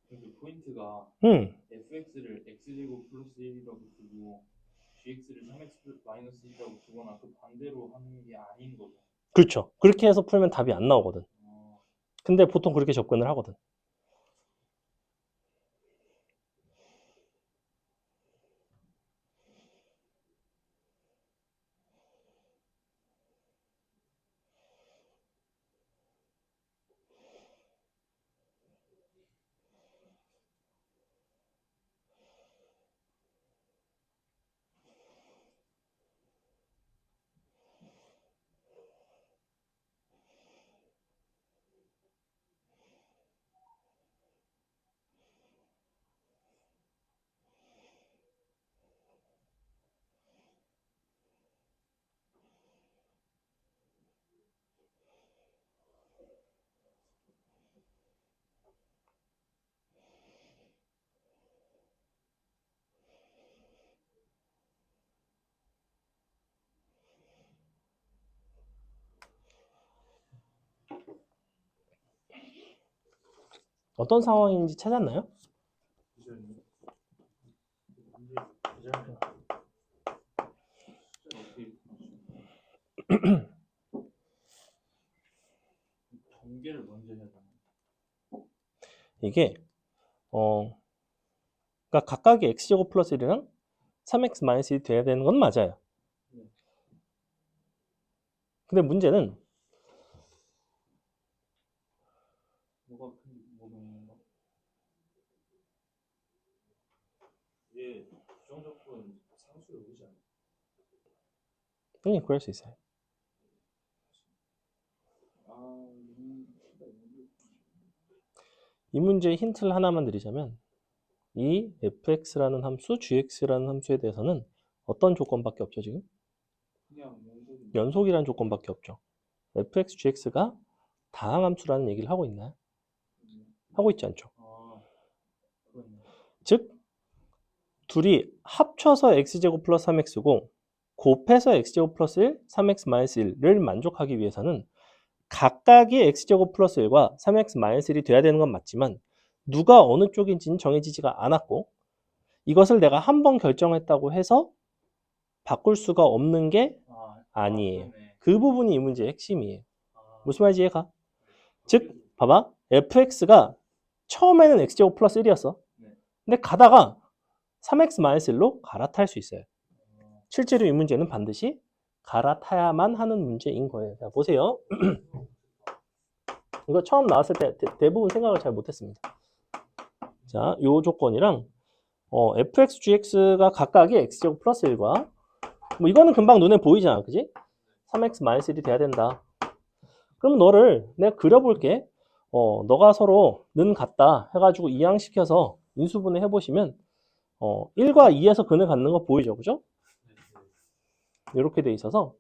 그 포인트가 응, fx를 x제곱 플러스 1이라고 두고 gx를 3x 마이너스 1이라고 두거나 그 반대로 하는 게 아닌 거죠. 그렇죠. 그렇게 해서 풀면 답이 안 나오거든. 근데 보통 그렇게 접근을 하거든. 어떤 상황인지 찾았나요? 기자님, 문제 어떻게 전개를 먼저 해야 되나? 이게 그러니까 각각의 x제곱 플러스 1이랑 3x 마이너스 1이 돼야 되는 건 맞아요. 근데 문제는 뭐가 큰 뭐가 있는 거? 예, 부정적분 상수를 오지 않아. 그럴 수 있어요. 이 문제의 힌트를 하나만 드리자면 이 fx라는 함수, gx라는 함수에 대해서는 어떤 조건밖에 없죠 지금? 그냥 연속이 연속이라는 조건밖에 없죠. fx, gx가 다항함수라는 얘기를 하고 있나요? 하고 있지 않죠. 그렇네. 즉 둘이 합쳐서 x제곱 플러스 3x고 곱해서 x제곱 플러스 1, 3x 마이너스 1을 만족하기 위해서는 각각이 x제곱 플러스 1과 3x 마이너스 1이 돼야 되는 건 맞지만 누가 어느 쪽인지는 정해지지가 않았고 이것을 내가 한 번 결정했다고 해서 바꿀 수가 없는 게 아니에요. 그러네. 그 부분이 이 문제의 핵심이에요. 무슨 말인지 이해가? 즉 봐봐 fx가 처음에는 x제곱 플러스 1이었어. 근데 가다가 3x 마이너스 1로 갈아탈 수 있어요. 실제로 이 문제는 반드시 갈아타야만 하는 문제인 거예요. 자, 보세요. 이거 처음 나왔을 때 대부분 생각을 잘 못했습니다. 자, 요 조건이랑 fx, gx가 각각이 x제곱 플러스 1과 뭐 이거는 금방 눈에 보이잖아, 그지? 3x 마이너스 1이 돼야 된다. 그럼 너를 내가 그려볼게. 너가 서로 는 같다 해가지고 이항시켜서 인수분해 해보시면 1과 2에서 근을 갖는 거 보이죠, 그죠? 이렇게 돼 있어서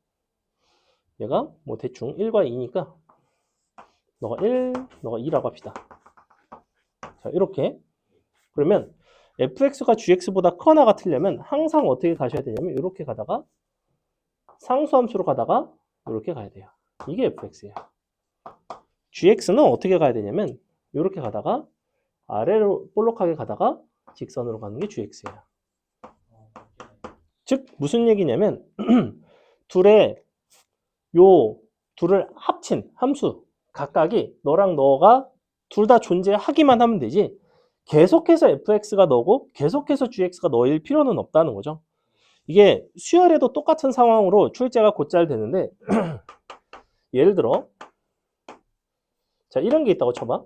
얘가 뭐 대충 1과 2니까 너가 1, 너가 2라고 합시다. 자, 이렇게 그러면 fx가 gx보다 크거나 같으려면 항상 어떻게 가셔야 되냐면 이렇게 가다가 상수함수로 가다가 이렇게 가야 돼요. 이게 fx예요. gx는 어떻게 가야 되냐면 이렇게 가다가 아래로 볼록하게 가다가 직선으로 가는 게 gx예요. 즉 무슨 얘기냐면 둘의 요 둘을 합친 함수 각각이 너랑 너가 둘 다 존재하기만 하면 되지 계속해서 fx가 너고 계속해서 gx가 너일 필요는 없다는 거죠. 이게 수열에도 똑같은 상황으로 출제가 곧잘 되는데 예를 들어 자 이런 게 있다고 쳐봐.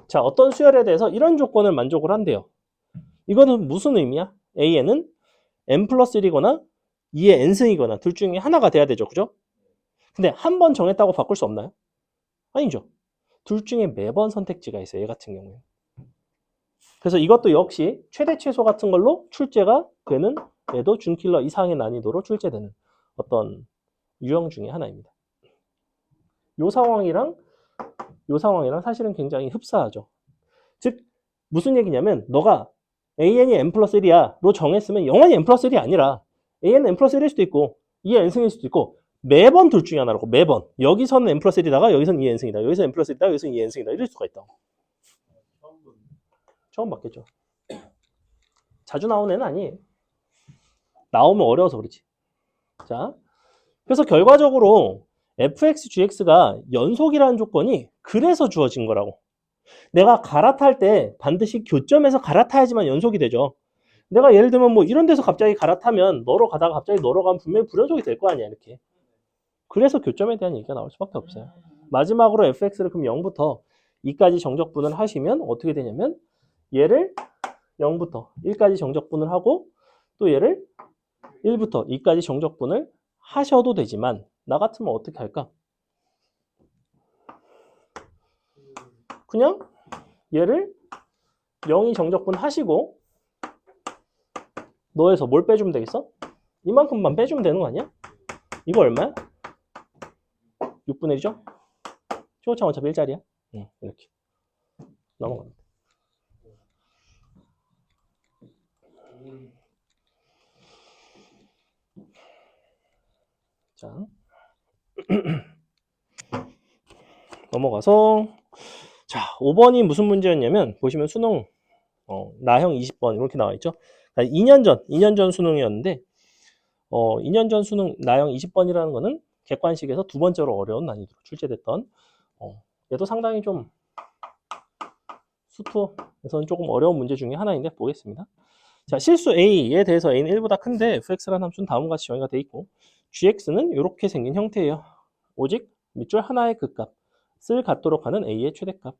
자 어떤 수열에 대해서 이런 조건을 만족을 한대요. 이거는 무슨 의미야? a는 n 플러스 1이거나 2의 n승이거나 둘 중에 하나가 돼야 되죠. 그죠? 근데 한 번 정했다고 바꿀 수 없나요? 아니죠. 둘 중에 매번 선택지가 있어요. 얘 같은 경우에. 그래서 이것도 역시 최대 최소 같은 걸로 출제가 되는 얘도 준킬러 이상의 난이도로 출제되는 어떤 유형 중에 하나입니다. 요 상황이랑 사실은 굉장히 흡사하죠. 즉 무슨 얘기냐면 너가 an이 n 플러스 1이야 로 정했으면 영원히 n 플러스 1이 아니라 an은 n 플러스 1일 수도 있고 2의 n승일 수도 있고 매번 둘 중에 하나라고. 매번 여기서는 n 플러스 1이다가 여기서는 2의 n승이다. 여기서 n 플러스 1이다 여기서는 2의 n승이다. 이럴 수가 있다고. 처음 봤겠죠. 자주 나오는 애는 아니에요. 나오면 어려워서 그렇지. 자, 그래서 결과적으로 fx, gx가 연속이라는 조건이 그래서 주어진 거라고. 내가 갈아탈 때 반드시 교점에서 갈아타야지만 연속이 되죠. 내가 예를 들면 뭐 이런 데서 갑자기 갈아타면 너로 가다가 갑자기 너로 가면 분명히 불연속이 될 거 아니야 이렇게. 그래서 교점에 대한 얘기가 나올 수밖에 없어요. 마지막으로 fx를 그럼 0부터 2까지 정적분을 하시면 어떻게 되냐면 얘를 0부터 1까지 정적분을 하고 또 얘를 1부터 2까지 정적분을 하셔도 되지만 나 같으면 어떻게 할까? 그냥 얘를 0이 정적분 하시고 너에서 뭘 빼주면 되겠어? 이만큼만 빼주면 되는 거 아니야? 이거 얼마야? 6분의 1이죠? 최고차는 어차피 1짜리야. 이렇게 넘어갑니다. 자 넘어가서 자 5번이 무슨 문제였냐면 보시면 수능 나형 20번 이렇게 나와 있죠. 2년 전 수능이었는데 2년 전 수능 나형 20번이라는 거는 객관식에서 두 번째로 어려운 난이도로 출제됐던 얘도 상당히 좀 수투에서는 조금 어려운 문제 중에 하나인데 보겠습니다. 자 실수 A에 대해서 A는 1보다 큰데 fx라는 함수는 다음과 같이 정의가 돼 있고 gx는 이렇게 생긴 형태예요. 오직 밑줄 하나의 극값을 갖도록 하는 A의 최대값.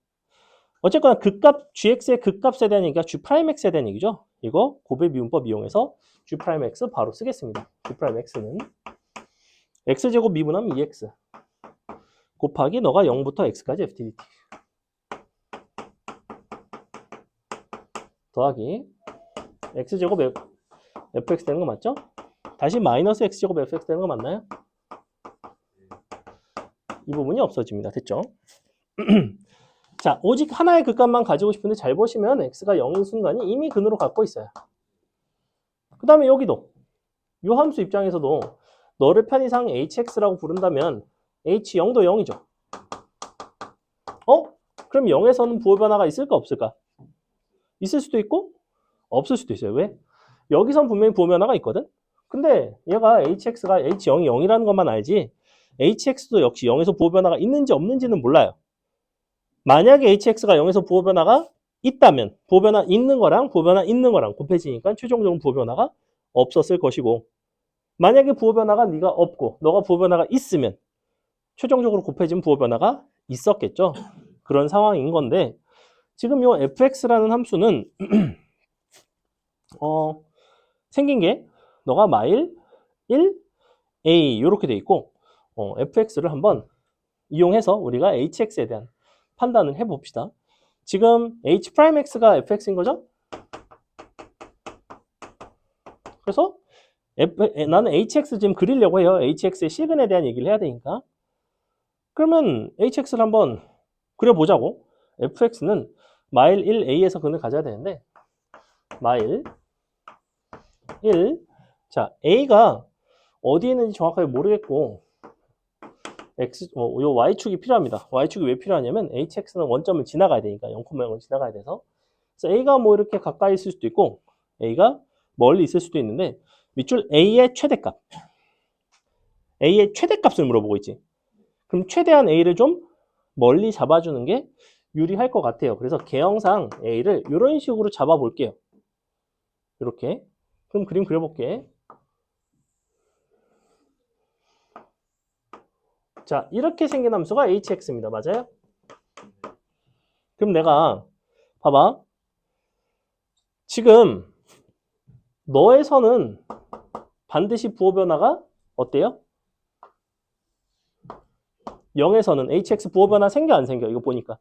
어쨌거나 극값 gx의 극값에 대한 얘기가 g'x에 대한 얘기죠. 이거 고배 미분법 이용해서 g'x 바로 쓰겠습니다. g'x는 x제곱 미분하면 2x 곱하기 너가 0부터 x까지 fdt 더하기 x제곱 fx 되는 거 맞죠? 다시 마이너스 x제곱 fx 되는 거 맞나요? 이 부분이 없어집니다. 됐죠? 자, 오직 하나의 극값만 가지고 싶은데 잘 보시면 x가 0인 순간이 이미 근으로 갖고 있어요. 그 다음에 여기도 이 함수 입장에서도 너를 편의상 hx라고 부른다면 h 0도 0이죠. 그럼 0에서는 부호 변화가 있을까 없을까? 있을 수도 있고 없을 수도 있어요. 왜? 여기선 분명히 부호 변화가 있거든. 근데 얘가 hx가 h0이 0이라는 것만 알지 hx도 역시 0에서 부호 변화가 있는지 없는지는 몰라요. 만약에 hx가 0에서 부호 변화가 있다면 부호 변화 있는 거랑 부호 변화 있는 거랑 곱해지니까 최종적으로 부호 변화가 없었을 것이고 만약에 부호 변화가 네가 없고 너가 부호 변화가 있으면 최종적으로 곱해진 부호 변화가 있었겠죠. 그런 상황인 건데 지금 요 fx라는 함수는 생긴 게 너가 마일 1 a 이렇게 돼 있고 fx를 한번 이용해서 우리가 hx에 대한 판단을 해봅시다. 지금 h'x가 fx인 거죠? 그래서 나는 hx 지금 그리려고 해요. hx의 시근에 대한 얘기를 해야 되니까. 그러면 hx를 한번 그려보자고. fx는 마일 1a에서 근을 가져야 되는데 마일 1 자 a가 어디에 있는지 정확하게 모르겠고 요 y축이 필요합니다. y축이 왜 필요하냐면 hx는 원점을 지나가야 되니까 0,0을 지나가야 돼서 그래서 a가 뭐 이렇게 가까이 있을 수도 있고 a가 멀리 있을 수도 있는데 밑줄 a의 최대값 a의 최대값을 물어보고 있지. 그럼 최대한 a를 좀 멀리 잡아주는 게 유리할 것 같아요. 그래서 개형상 a를 이런 식으로 잡아볼게요. 이렇게. 그럼 그림 그려볼게. 자, 이렇게 생긴 함수가 hx입니다. 맞아요? 그럼 내가 봐봐. 지금 너의 선은 반드시 부호 변화가 어때요? 0에서는 hx 부호 변화 생겨 안 생겨? 이거 보니까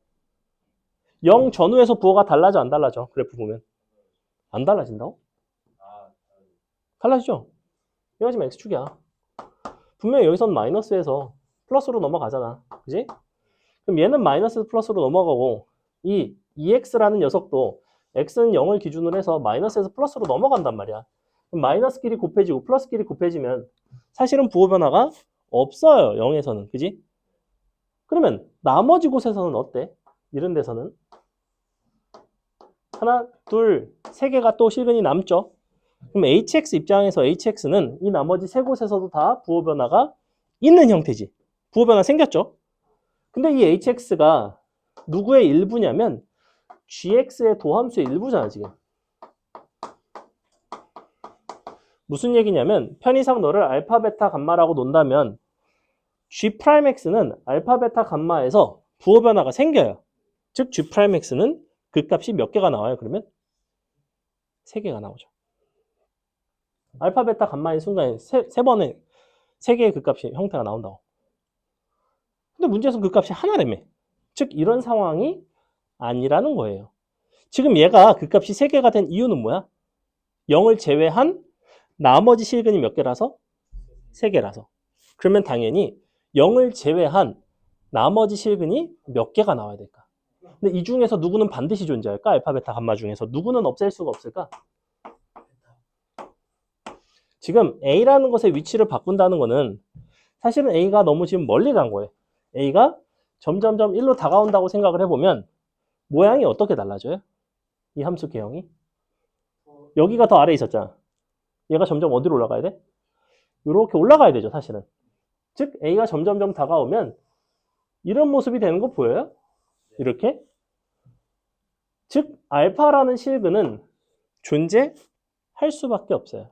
0 전후에서 부호가 달라져 안 달라져? 그래프 보면 안 달라진다고? 달라지죠? 이거 지금 x축이야. 분명히 여기서는 마이너스에서 플러스로 넘어가잖아. 그지? 그럼 얘는 마이너스 플러스로 넘어가고 이 2x라는 녀석도 x는 0을 기준으로 해서 마이너스에서 플러스로 넘어간단 말이야. 그럼 마이너스끼리 곱해지고 플러스끼리 곱해지면 사실은 부호 변화가 없어요. 0에서는. 그지? 그러면 나머지 곳에서는 어때? 이런 데서는 하나, 둘, 세 개가 또 실근이 남죠. 그럼 hx 입장에서 hx는 이 나머지 세 곳에서도 다 부호 변화가 있는 형태지. 부호 변화 생겼죠. 근데 이 hx가 누구의 일부냐면 gx의 도함수의 일부잖아 지금. 무슨 얘기냐면 편의상 너를 알파, 베타, 감마라고 논다면 g'x는 알파, 베타, 감마에서 부호 변화가 생겨요. 즉 g'x는 그 값이 몇 개가 나와요? 그러면 3개가 나오죠. 알파, 베타, 감마의 순간에 세 번에 3개의 그 값이 형태가 나온다고. 근데 문제에서 그 값이 하나라며. 즉 이런 상황이 아니라는 거예요. 지금 얘가 그 값이 3개가 된 이유는 뭐야? 0을 제외한 나머지 실근이 몇 개라서? 3개라서. 그러면 당연히 0을 제외한 나머지 실근이 몇 개가 나와야 될까? 근데 이 중에서 누구는 반드시 존재할까? 알파, 베타, 감마 중에서 누구는 없앨 수가 없을까? 지금 A라는 것의 위치를 바꾼다는 거는 사실은 A가 너무 지금 멀리 간 거예요. A가 점점점 1로 다가온다고 생각을 해보면 모양이 어떻게 달라져요? 이 함수 개형이? 여기가 더 아래에 있었잖아. 얘가 점점 어디로 올라가야 돼? 이렇게 올라가야 되죠, 사실은. 즉 A가 점점점 다가오면 이런 모습이 되는 거 보여요? 이렇게? 즉 알파라는 실근은 존재할 수밖에 없어요.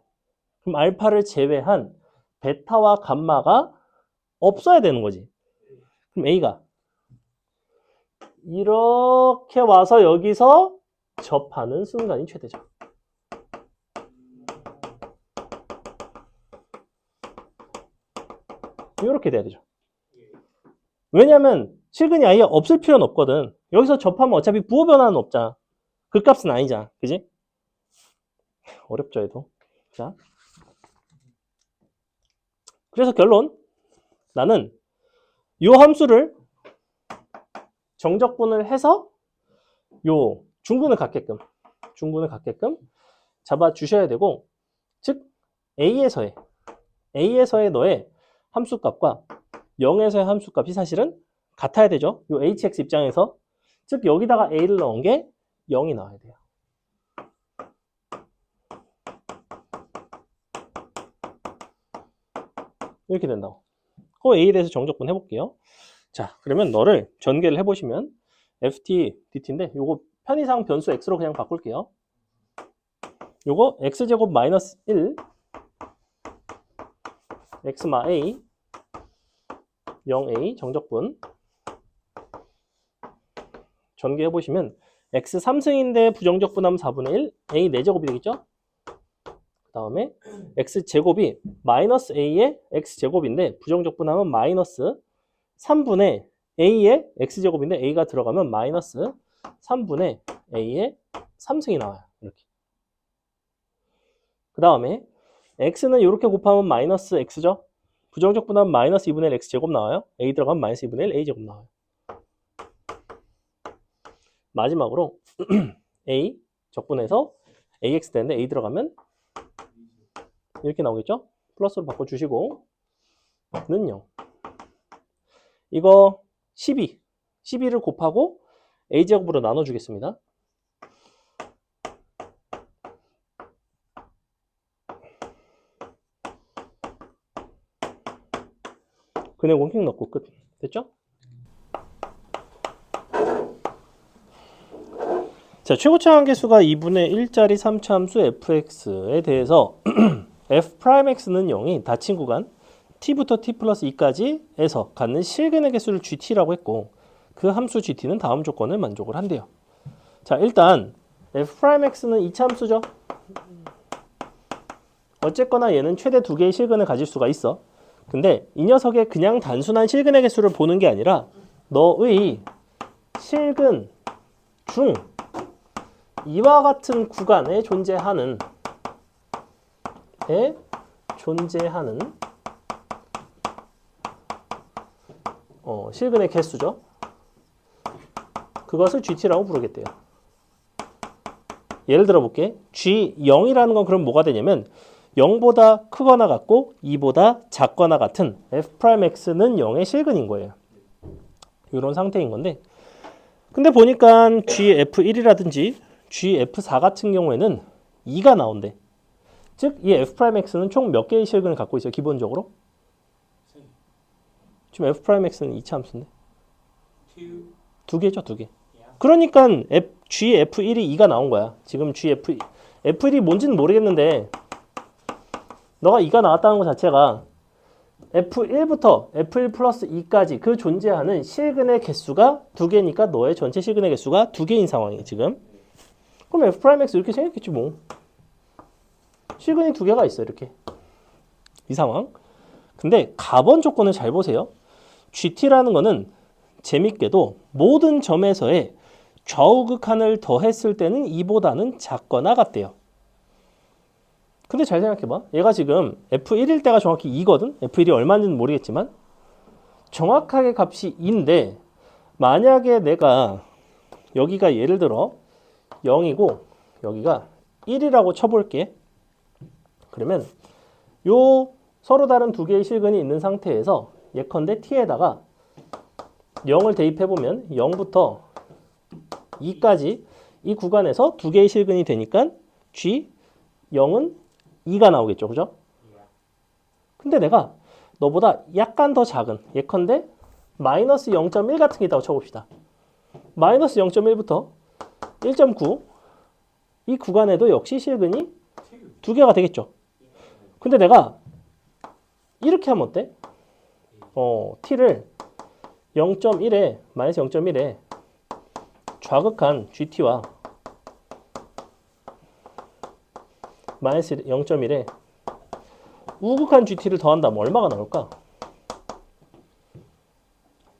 그럼 알파를 제외한 베타와 감마가 없어야 되는 거지. 그럼 A가 이렇게 와서 여기서 접하는 순간이 최대죠. 이렇게 돼야 되죠. 왜냐면 실근이 아예 없을 필요는 없거든. 여기서 접하면 어차피 부호 변화는 없잖아. 그 값은 아니잖아. 그지? 어렵죠, 얘도. 자. 그래서 결론. 나는 이 함수를 정적분을 해서 요 중근을 갖게끔 잡아 주셔야 되고, 즉 A에서의 너의 함수값과 0에서의 함수값이 사실은 같아야 되죠. 요 hx 입장에서. 즉 여기다가 a를 넣은 게 0이 나와야 돼요. 이렇게 된다고. 그 a에 대해서 정적분 해볼게요. 자, 그러면 너를 전개를 해보시면 ft, dt인데 요거 편의상 변수 x로 그냥 바꿀게요. 요거 x제곱 마이너스 1 x마 a 0a 정적분 전개해보시면 x 3승인데 부정적분하면 4분의 1 a 4제곱이 되겠죠? 그 다음에 x제곱이 마이너스 a의 x제곱인데 부정적분하면 마이너스 3분의 a의 x제곱인데 a가 들어가면 마이너스 3분의 a의 3승이 나와요. 이렇게. 그 다음에 x는 이렇게 곱하면 마이너스 x죠? 부정적분하면 마이너스 2분의 1 x제곱 나와요. a 들어가면 마이너스 2분의 1 a제곱 나와요. 마지막으로 a 적분해서 ax 되는데 a 들어가면 이렇게 나오겠죠? 플러스로 바꿔주시고 는 0. 이거 12를 곱하고 a제곱으로 나눠주겠습니다. 근해 원킹 넣고 끝. 됐죠? 자, 최고차 한계수가 2분의 1짜리 3차 함수 fx에 대해서 f'x는 0이 닫힌 구간 t부터 t 플러스 2까지에서 갖는 실근의 개수를 gt라고 했고 그 함수 gt는 다음 조건을 만족을 한대요. 자, 일단 f'x는 2차 함수죠. 어쨌거나 얘는 최대 2개의 실근을 가질 수가 있어. 근데 이 녀석의 그냥 단순한 실근의 개수를 보는 게 아니라 너의 실근 중 이와 같은 구간에 존재하는 실근의 개수죠. 그것을 GT라고 부르겠대요. 예를 들어 볼게. G0이라는 건 그럼 뭐가 되냐면 0보다 크거나 같고 2보다 작거나 같은 f'x는 0의 실근인 거예요. 이런 상태인 건데 근데 보니까 gf1이라든지 gf4 같은 경우에는 2가 나온대. 즉 이 f'x는 총 몇 개의 실근을 갖고 있어요? 기본적으로? 지금 f'x는 2차 함수인데 2개죠, 2개. 그러니까 gf1이 2가 나온 거야. 지금 f1이 뭔지는 모르겠는데 너가 2가 나왔다는 것 자체가 F1부터 F1 플러스 2까지 그 존재하는 실근의 개수가 2개니까 너의 전체 실근의 개수가 2개인 상황이에요, 지금. 그럼 F'X 이렇게 생겼겠지, 뭐. 실근이 2개가 있어, 이렇게. 이 상황. 근데 가번 조건을 잘 보세요. GT라는 거는 재밌게도 모든 점에서의 좌우극한을 더했을 때는 2보다는 작거나 같대요. 근데 잘 생각해봐. 얘가 지금 F1일 때가 정확히 2거든? F1이 얼마인지는 모르겠지만 정확하게 값이 2인데 만약에 내가 여기가 예를 들어 0이고 여기가 1이라고 쳐볼게. 그러면 요 서로 다른 2개의 실근이 있는 상태에서 예컨대 t에다가 0을 대입해보면 0부터 2까지 이 구간에서 2개의 실근이 되니까 G 0은 2가 나오겠죠. 그죠? 근데 내가 너보다 약간 더 작은 예컨대 마이너스 0.1 같은 게 있다고 쳐봅시다. 마이너스 0.1부터 1.9 이 구간에도 역시 실근이 2개가 되겠죠. 근데 내가 이렇게 하면 어때? t를 0.1에 마이너스 0.1에 좌극한 GT와 마이너스 0.1에 우극한 GT를 더한다면 얼마가 나올까?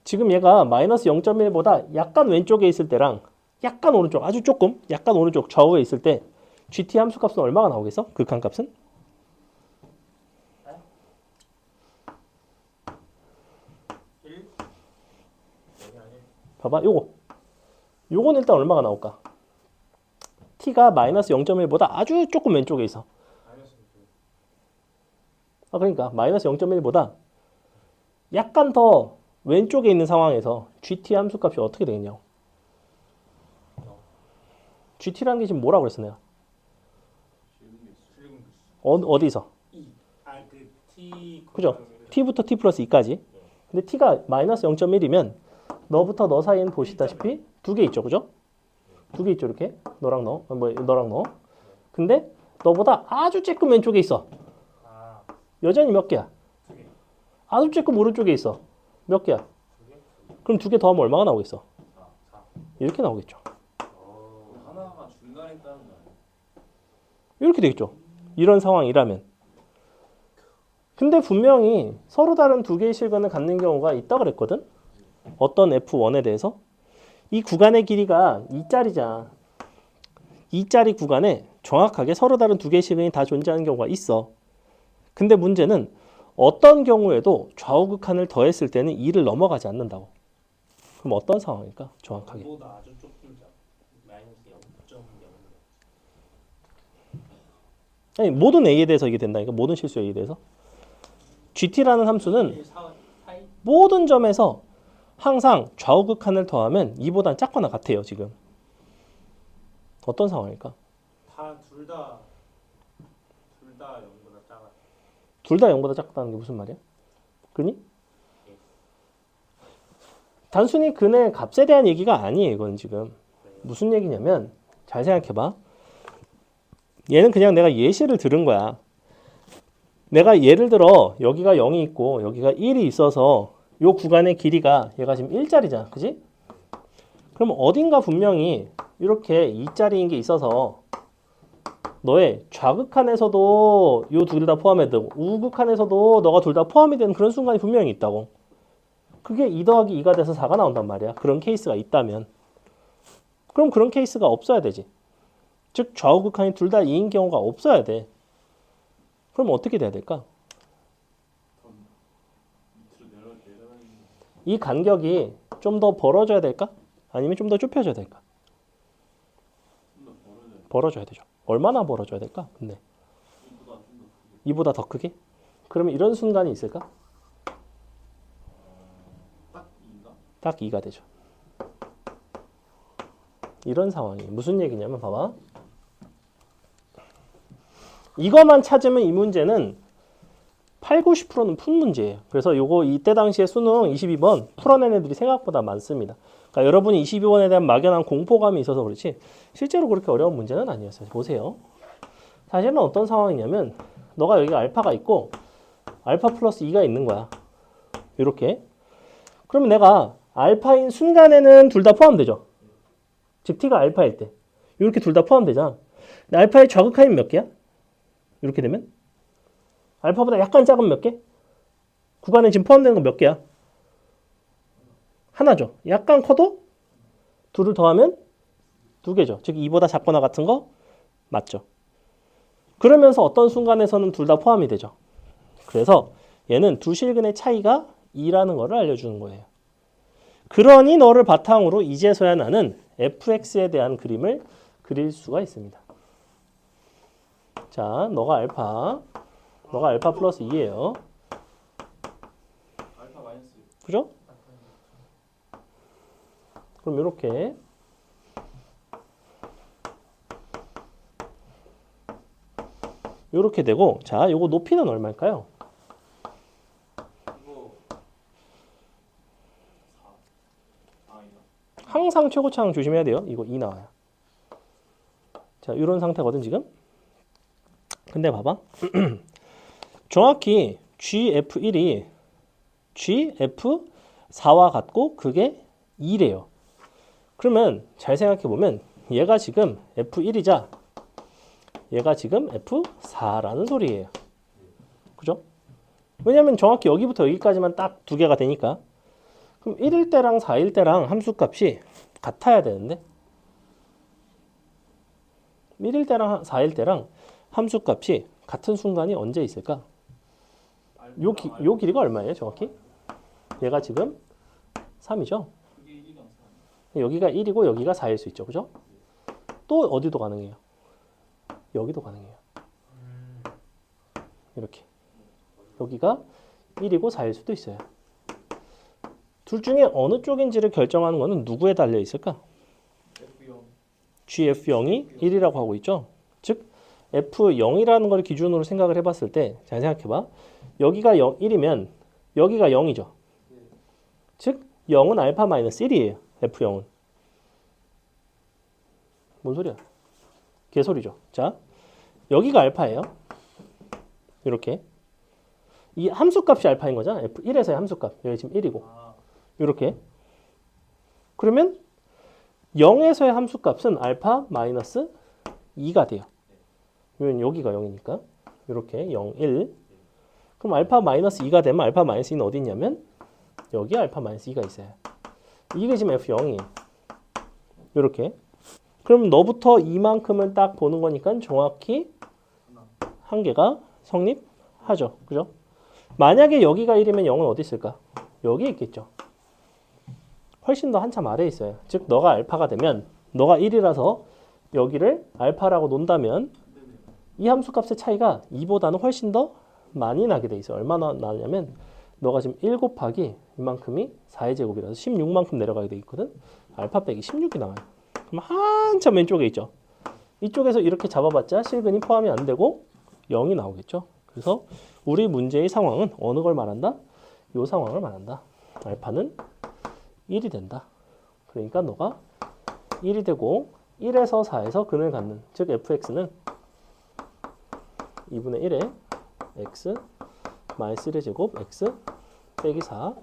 지금 얘가 마이너스 0.1보다 약간 왼쪽에 있을 때랑 약간 오른쪽, 아주 조금 약간 오른쪽 좌우에 있을 때 GT 함수값은 얼마가 나오겠어? 극한값은? 봐봐, 요거는 일단 얼마가 나올까? t가 마이너스 0.1보다 아주 조금 왼쪽에 있어. 그러니까 마이너스 0.1보다 약간 더 왼쪽에 있는 상황에서 GT 함수값이 어떻게 되겠냐고. GT라는 게 지금 뭐라고 그랬어 내가? 어디서? 그죠? t부터 t 플러스 2까지. 근데 t가 마이너스 0.1이면 너부터 너 사이에는 보시다시피 2개 있죠. 그죠? 2개 있죠. 이렇게 너랑 너랑 너. 근데 너보다 아주 조금 왼쪽에 있어. 여전히 몇 개야? 아주 조금 오른쪽에 있어. 몇 개야? 그럼 2개 더하면 얼마가 나오겠어? 이렇게 나오겠죠. 하나가 중간에 있다는 거 아니야? 이렇게 되겠죠. 이런 상황이라면. 근데 분명히 서로 다른 2개의 실근을 갖는 경우가 있다 그랬거든? 어떤 F1에 대해서? 이 구간의 길이가 2짜리잖아. 2짜리 구간에 정확하게 서로 다른 2개의 실근이 다 존재하는 경우가 있어. 근데 문제는 어떤 경우에도 좌우극한을 더했을 때는 2를 넘어가지 않는다고. 그럼 어떤 상황일까? 정확하게. 보다 아주 조금 작. 마이너스 0.0. 아니 모든 A에 대해서 이게 된다니까. 모든 실수 A에 대해서. GT라는 함수는 1, 4, 4이 모든 점에서 항상 좌우 극한을 더하면 2보다 작거나 같아요. 지금 어떤 상황일까? 둘다 0보다 작아. 둘 다 0보다 작다는 게 무슨 말이야? 그니? 단순히 근의 값에 대한 얘기가 아니에요. 이건 지금 무슨 얘기냐면 잘 생각해봐. 얘는 그냥 내가 예시를 들은 거야. 내가 예를 들어 여기가 0이 있고 여기가 1이 있어서 요 구간의 길이가 얘가 지금 1짜리잖아. 그지? 그럼 어딘가 분명히 이렇게 2짜리인 게 있어서 너의 좌극한에서도 요 둘 다 포함이 되고 우극한에서도 너가 둘 다 포함이 되는 그런 순간이 분명히 있다고. 그게 2 더하기 2가 돼서 4가 나온단 말이야. 그런 케이스가 있다면. 그럼 그런 케이스가 없어야 되지. 즉 좌우극한이 둘 다 2인 경우가 없어야 돼. 그럼 어떻게 돼야 될까? 이 간격이 좀 더 벌어져야 될까? 아니면 좀 더 좁혀져야 될까? 벌어져야 되죠. 얼마나 벌어져야 될까? 근데 2보다 더 크게? 그러면 이런 순간이 있을까? 딱 2가 되죠. 이런 상황이 무슨 얘기냐면 봐봐. 이거만 찾으면 이 문제는 8, 90%는 푼 문제예요. 그래서 요거 이때 당시에 수능 22번 풀어낸 애들이 생각보다 많습니다. 그러니까 여러분이 22번에 대한 막연한 공포감이 있어서 그렇지 실제로 그렇게 어려운 문제는 아니었어요. 보세요. 사실은 어떤 상황이냐면 너가 여기가 알파가 있고 알파 플러스 2가 있는 거야. 이렇게. 그러면 내가 알파인 순간에는 둘 다 포함되죠. 즉 t가 알파일 때. 이렇게 둘 다 포함되잖아. 근데 알파의 좌극한이 몇 개야? 이렇게 되면? 알파보다 약간 작은 몇 개? 구간에 지금 포함되는 건 몇 개야? 하나죠. 약간 커도 둘을 더하면 두 개죠. 즉 2보다 작거나 같은 거 맞죠. 그러면서 어떤 순간에서는 둘 다 포함이 되죠. 그래서 얘는 두 실근의 차이가 2라는 거를 알려주는 거예요. 그러니 너를 바탕으로 이제서야 나는 fx에 대한 그림을 그릴 수가 있습니다. 자, 너가 알파 플러스 2예요. 알파 마이너스 그죠? 그럼 이렇게 되고, 자, 요거 높이는 얼마일까요? 이거 4 아니다. 항상 최고차항 조심해야 돼요. 이거 2 나와요. 자, 이런 상태거든 지금. 근데 봐봐. 정확히 GF1이 GF4와 같고 그게 2래요. 그러면 잘 생각해 보면 얘가 지금 F1이자 얘가 지금 F4라는 소리예요. 그죠? 왜냐면 정확히 여기부터 여기까지만 딱 두 개가 되니까. 그럼 1일 때랑 4일 때랑 함수값이 같아야 되는데 1일 때랑 4일 때랑 함수값이 같은 순간이 언제 있을까? 요 길이가 얼마예요, 정확히? 얘가 지금 3이죠? 그게 1이랑 4. 여기가 1이고 여기가 4일 수 있죠, 그죠? 또 어디도 가능해요? 여기도 가능해요. 이렇게. 여기가 1이고 4일 수도 있어요. 둘 중에 어느 쪽인지를 결정하는 것은 누구에 달려 있을까? F0 GF0이 1이라고 하고 있죠. 즉 F0이라는 걸 기준으로 생각을 해봤을 때 잘 생각해봐. 여기가 1이면 여기가 0이죠. 즉 0은 알파 마이너스 1이에요. F0은. 뭔 소리야? 개소리죠. 자, 여기가 알파예요. 이렇게. 이 함수값이 알파인 거잖아. F1에서의 함수값. 여기 지금 1이고. 이렇게. 그러면 0에서의 함수값은 알파 마이너스 2가 돼요. 왜냐면 여기가 0이니까. 이렇게 0, 1. 그럼 알파 마이너스 2가 되면 알파 마이너스 2는 어디 있냐면 여기 알파 마이너스 2가 있어요. 이게 지금 F0이에요. 이렇게. 그럼 너부터 이만큼을 딱 보는 거니까 정확히 한 개가 성립하죠. 그죠? 만약에 여기가 1이면 0은 어디 있을까? 여기 있겠죠. 훨씬 더 한참 아래에 있어요. 즉 너가 알파가 되면 너가 1이라서 여기를 알파라고 논다면 이 함수값의 차이가 2보다는 훨씬 더 많이 나게 돼 있어. 얼마나 나냐면 너가 지금 1 곱하기 이만큼이 4의 제곱이라서 16만큼 내려가게 돼 있거든. 알파 빼기 16이 나와요. 그럼 한참 왼쪽에 있죠. 이쪽에서 이렇게 잡아봤자 실근이 포함이 안 되고 0이 나오겠죠. 그래서 우리 문제의 상황은 어느 걸 말한다? 이 상황을 말한다. 알파는 1이 된다. 그러니까 너가 1이 되고 1에서 4에서 근을 갖는, 즉 fx는 2분의 1에 x 마이너스 1의 제곱 x 빼기 4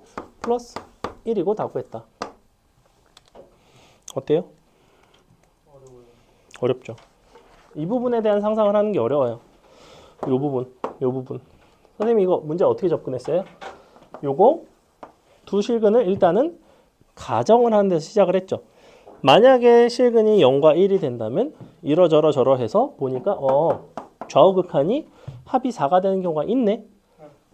플러스 1이고 다 구했다. 어때요? 어려워요. 어렵죠. 이 부분에 대한 상상을 하는 게 어려워요. 요 부분. 선생님이 이거 문제 어떻게 접근했어요? 요거 두 실근을 일단은 가정을 하는 데서 시작을 했죠. 만약에 실근이 0과 1이 된다면 이러저러 저러해서 보니까 좌우극한이 합이 4가 되는 경우가 있네.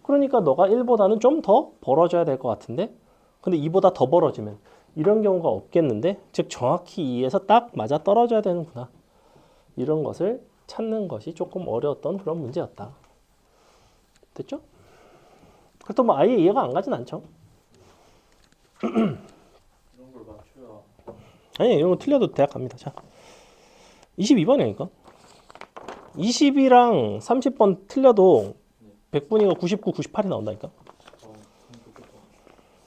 그러니까 너가 1보다는 좀 더 벌어져야 될 것 같은데, 근데 2보다 더 벌어지면 이런 경우가 없겠는데, 즉 정확히 2에서 딱 맞아 떨어져야 되는구나. 이런 것을 찾는 것이 조금 어려웠던 그런 문제였다. 됐죠? 그렇다고 뭐 아예 이해가 안 가진 않죠. 이런 걸 맞춰야 아니, 이런 거 틀려도 대학 갑니다. 자, 22번이니까 20이랑 30번 틀려도 100분이가 99, 98이 나온다니까.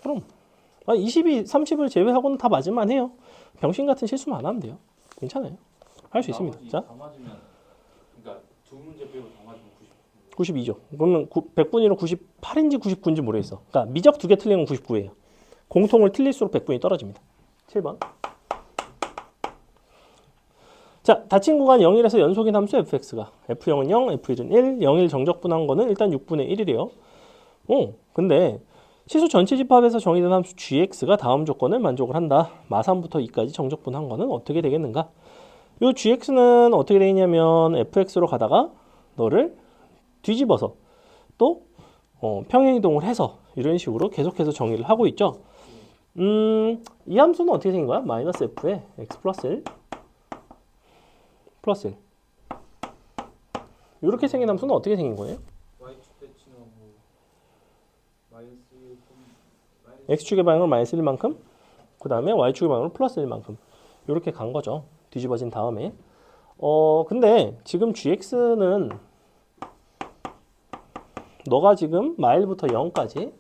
그럼 22, 30을 제외하고는 다 맞을만 해요. 병신 같은 실수만 안 하면 돼요. 괜찮아요. 할 수 있습니다. 자, 다 맞으면, 그러니까 두 문제 빼고 다 맞으면 90. 92죠. 그러면 100분위로 98인지 99인지 모르겠어. 그러니까 미적 두 개 틀리는 건 99예요. 공통을 틀릴수록 100분이 떨어집니다. 7번. 자, 닫힌 구간 0일에서 연속인 함수 fx가 f0은 0, f1은 1, 0일 정적분한 거는 일단 6분의 1이래요. 근데 치수 전체 집합에서 정의된 함수 gx가 다음 조건을 만족을 한다. 마3부터 2까지 정적분한 거는 어떻게 되겠는가? 요 gx는 어떻게 되겠냐면 fx로 가다가 너를 뒤집어서 또 평행이동을 해서 이런 식으로 계속해서 정의를 하고 있죠. 이 함수는 어떻게 생긴 거야? 마이너스 f에 x 플러스 1 플러스 1 이렇게 생긴 함수는 어떻게 생긴 거예요? y축 대칭하고 마이너스 x축의 방향으로 마이너스 1만큼 그 다음에 y축의 방향으로 플러스 1만큼 이렇게 간 거죠. 뒤집어진 다음에 근데 지금 gx는 너가 지금 마일부터 0까지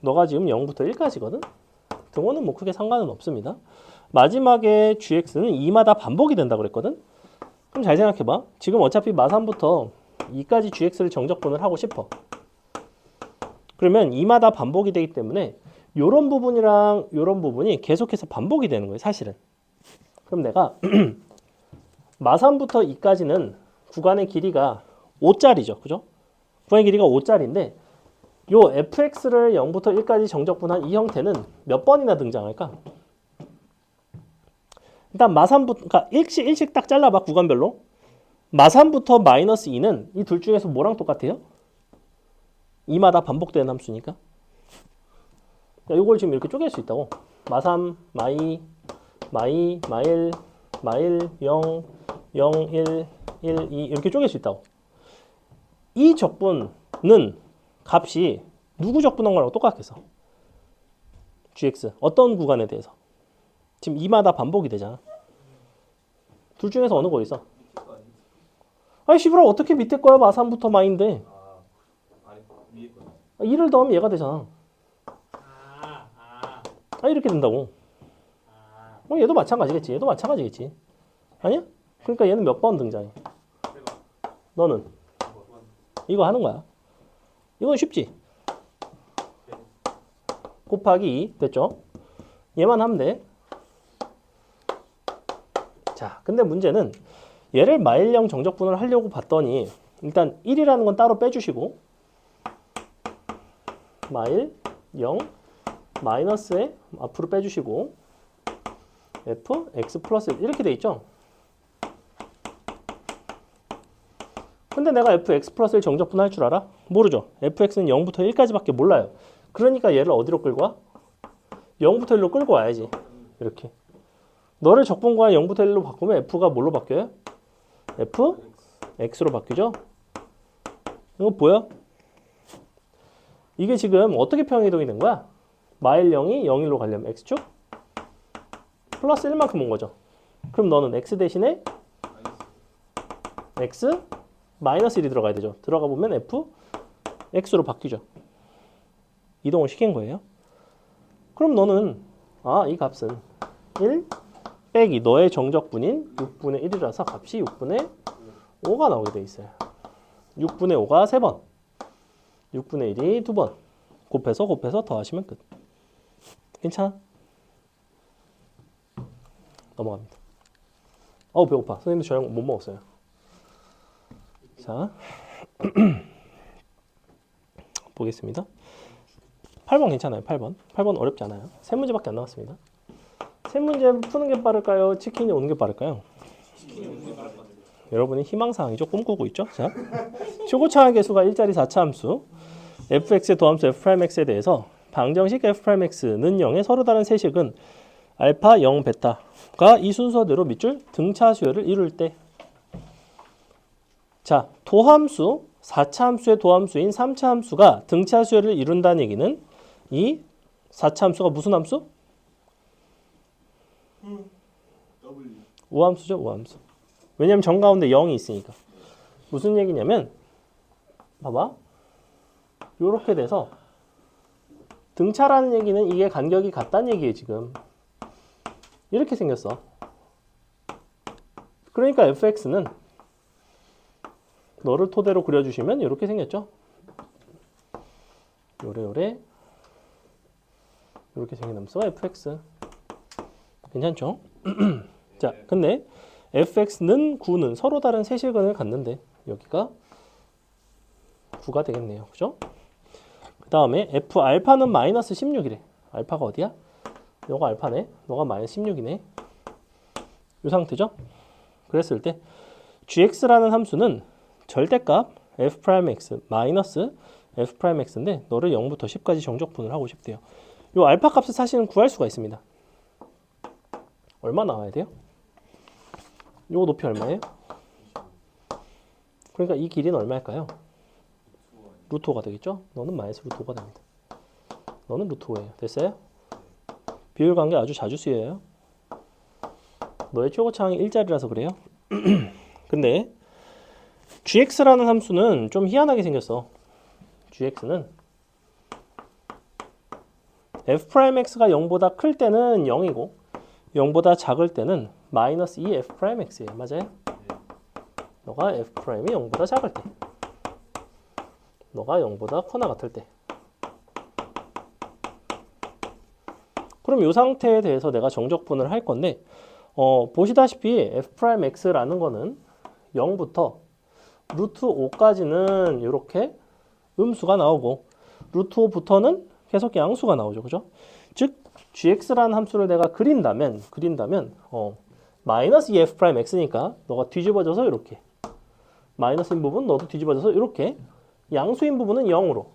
너가 지금 0부터 1까지거든. 등호는 뭐 크게 상관은 없습니다. 마지막에 gx는 2마다 반복이 된다고 그랬거든. 그럼 잘 생각해봐. 지금 어차피 마3부터 2까지 gx를 정적분을 하고 싶어. 그러면 2마다 반복이 되기 때문에 요런 부분이랑 요런 부분이 계속해서 반복이 되는 거예요, 사실은. 그럼 내가 마3부터 2까지는 구간의 길이가 5짜리죠. 그죠? 구간의 길이가 5짜리인데 요 fx를 0부터 1까지 정적분한 이 형태는 몇 번이나 등장할까? 일단 마3부터 그러니까 일씩 딱 잘라봐. 구간별로. 마3부터 마이너스 2는 이 둘 중에서 뭐랑 똑같아요? 2마다 반복되는 함수니까. 이걸 지금 이렇게 쪼갤 수 있다고. 마3, 마이, 마일, 0, 0, 1, 1, 2 이렇게 쪼갤 수 있다고. 이 적분은 값이 누구 적분한 거랑 똑같겠어? gx. 어떤 구간에 대해서? 지금 2마다 반복이 되잖아. 둘 중에서 어느 거 있어? 아니 씨부라 어떻게 밑에 거야? 마3부터 마인데. 아니 위에 거. 2를 더하면 얘가 되잖아. 이렇게 된다고. 얘도 마찬가지겠지. 얘도 마찬가지겠지. 아니야? 그러니까 얘는 몇 번 등장해? 너는 이거 하는 거야. 이건 쉽지. 곱하기 2 됐죠? 얘만 하면 돼. 자, 근데 문제는 얘를 마일령 정적분을 하려고 봤더니 일단 1이라는 건 따로 빼주시고 마일 0 마이너스에 앞으로 빼주시고 f x 플러스 1 이렇게 돼 있죠. 근데 내가 fx 플러스 1 정적분 할 줄 알아? 모르죠. fx는 0부터 1까지밖에 몰라요. 그러니까 얘를 어디로 끌고 와? 0부터 1로 끌고 와야지. 이렇게. 너를 적분과 0부터 1로 바꾸면 f가 뭘로 바뀌어요? f x로 바뀌죠? 이거 보여? 이게 지금 어떻게 평행이동이 된 거야? 마일 0이 0일로 가려면 x축 플러스 1만큼 온 거죠. 그럼 너는 x 대신에 x 마이너스 1이 들어가야 되죠. 들어가 보면 f x로 바뀌죠. 이동을 시킨 거예요. 그럼 너는 이 값은 1 빼기 너의 정적분인 6분의 1이라서 값이 6분의 5가 나오게 돼 있어요. 6분의 5가 3번, 6분의 1이 2번. 곱해서 더하시면 끝. 괜찮아? 넘어갑니다. 배고파. 선생님도 저녁 못 먹었어요. 자, 보겠습니다. 8번 괜찮아요. 8번 어렵지 않아요. 3문제밖에 안 나왔습니다. 3문제 푸는 게 빠를까요? 치킨이 오는 게 빠를까요? 여러분이 희망사항이죠. 꿈꾸고 있죠. 자, 초고차항 계수가 1자리 4차 함수 fx의 도함수 f'x에 대해서 방정식 f'x는 0의 서로 다른 세식은 알파, 0, 베타가 이 순서대로 밑줄 등차 수열을 이룰 때, 자, 도함수 4차 함수의 도함수인 3차 함수가 등차 수열을 이룬다는 얘기는 이 4차 함수가 무슨 함수? 우함수죠. 우함수. 왜냐면 정가운데 0이 있으니까. 무슨 얘기냐면 봐봐. 요렇게 돼서 등차라는 얘기는 이게 간격이 같다는 얘기예요. 지금 이렇게 생겼어. 그러니까 fx는 너를 토대로 그려주시면 이렇게 생겼죠. 요래 이렇게 생긴 함수가 fx. 괜찮죠? 자, 근데 fx는 9는 서로 다른 세실근을 갖는데 여기가 9가 되겠네요. 그죠? 그 다음에 f 알파는 마이너스 16이래. 알파가 어디야? 너가 알파네. 너가 마이너스 16이네. 이 상태죠? 그랬을 때 gx라는 함수는 절대값 f'x 마이너스 f'x인데 너를 0부터 10까지 정적분을 하고 싶대요. 이 알파 값을 사실은 구할 수가 있습니다. 얼마 나와야 돼요? 요 높이 얼마예요? 그러니까 이 길이는 얼마일까요? 루트 5가 되겠죠? 너는 마이너스 루트 5가 됩니다. 너는 루트 5예요. 됐어요? 비율 관계 아주 자주 쓰여요. 너의 최고차항이 1자리라서 그래요. 근데 gx라는 함수는 좀 희한하게 생겼어. gx는 f'x가 0보다 클 때는 0이고 0보다 작을 때는 마이너스 2 f'x예요. 맞아요? 너가 f'이 0보다 작을 때, 너가 0보다 커나 같을 때. 그럼 이 상태에 대해서 내가 정적분을 할 건데 보시다시피 f'x라는 거는 0부터 루트 5까지는 이렇게 음수가 나오고 루트 5부터는 계속 양수가 나오죠. 그죠? 즉 gx라는 함수를 내가 그린다면 마이너스 2f'x니까 너가 뒤집어져서 이렇게, 마이너스인 부분 너도 뒤집어져서 이렇게, 양수인 부분은 0으로,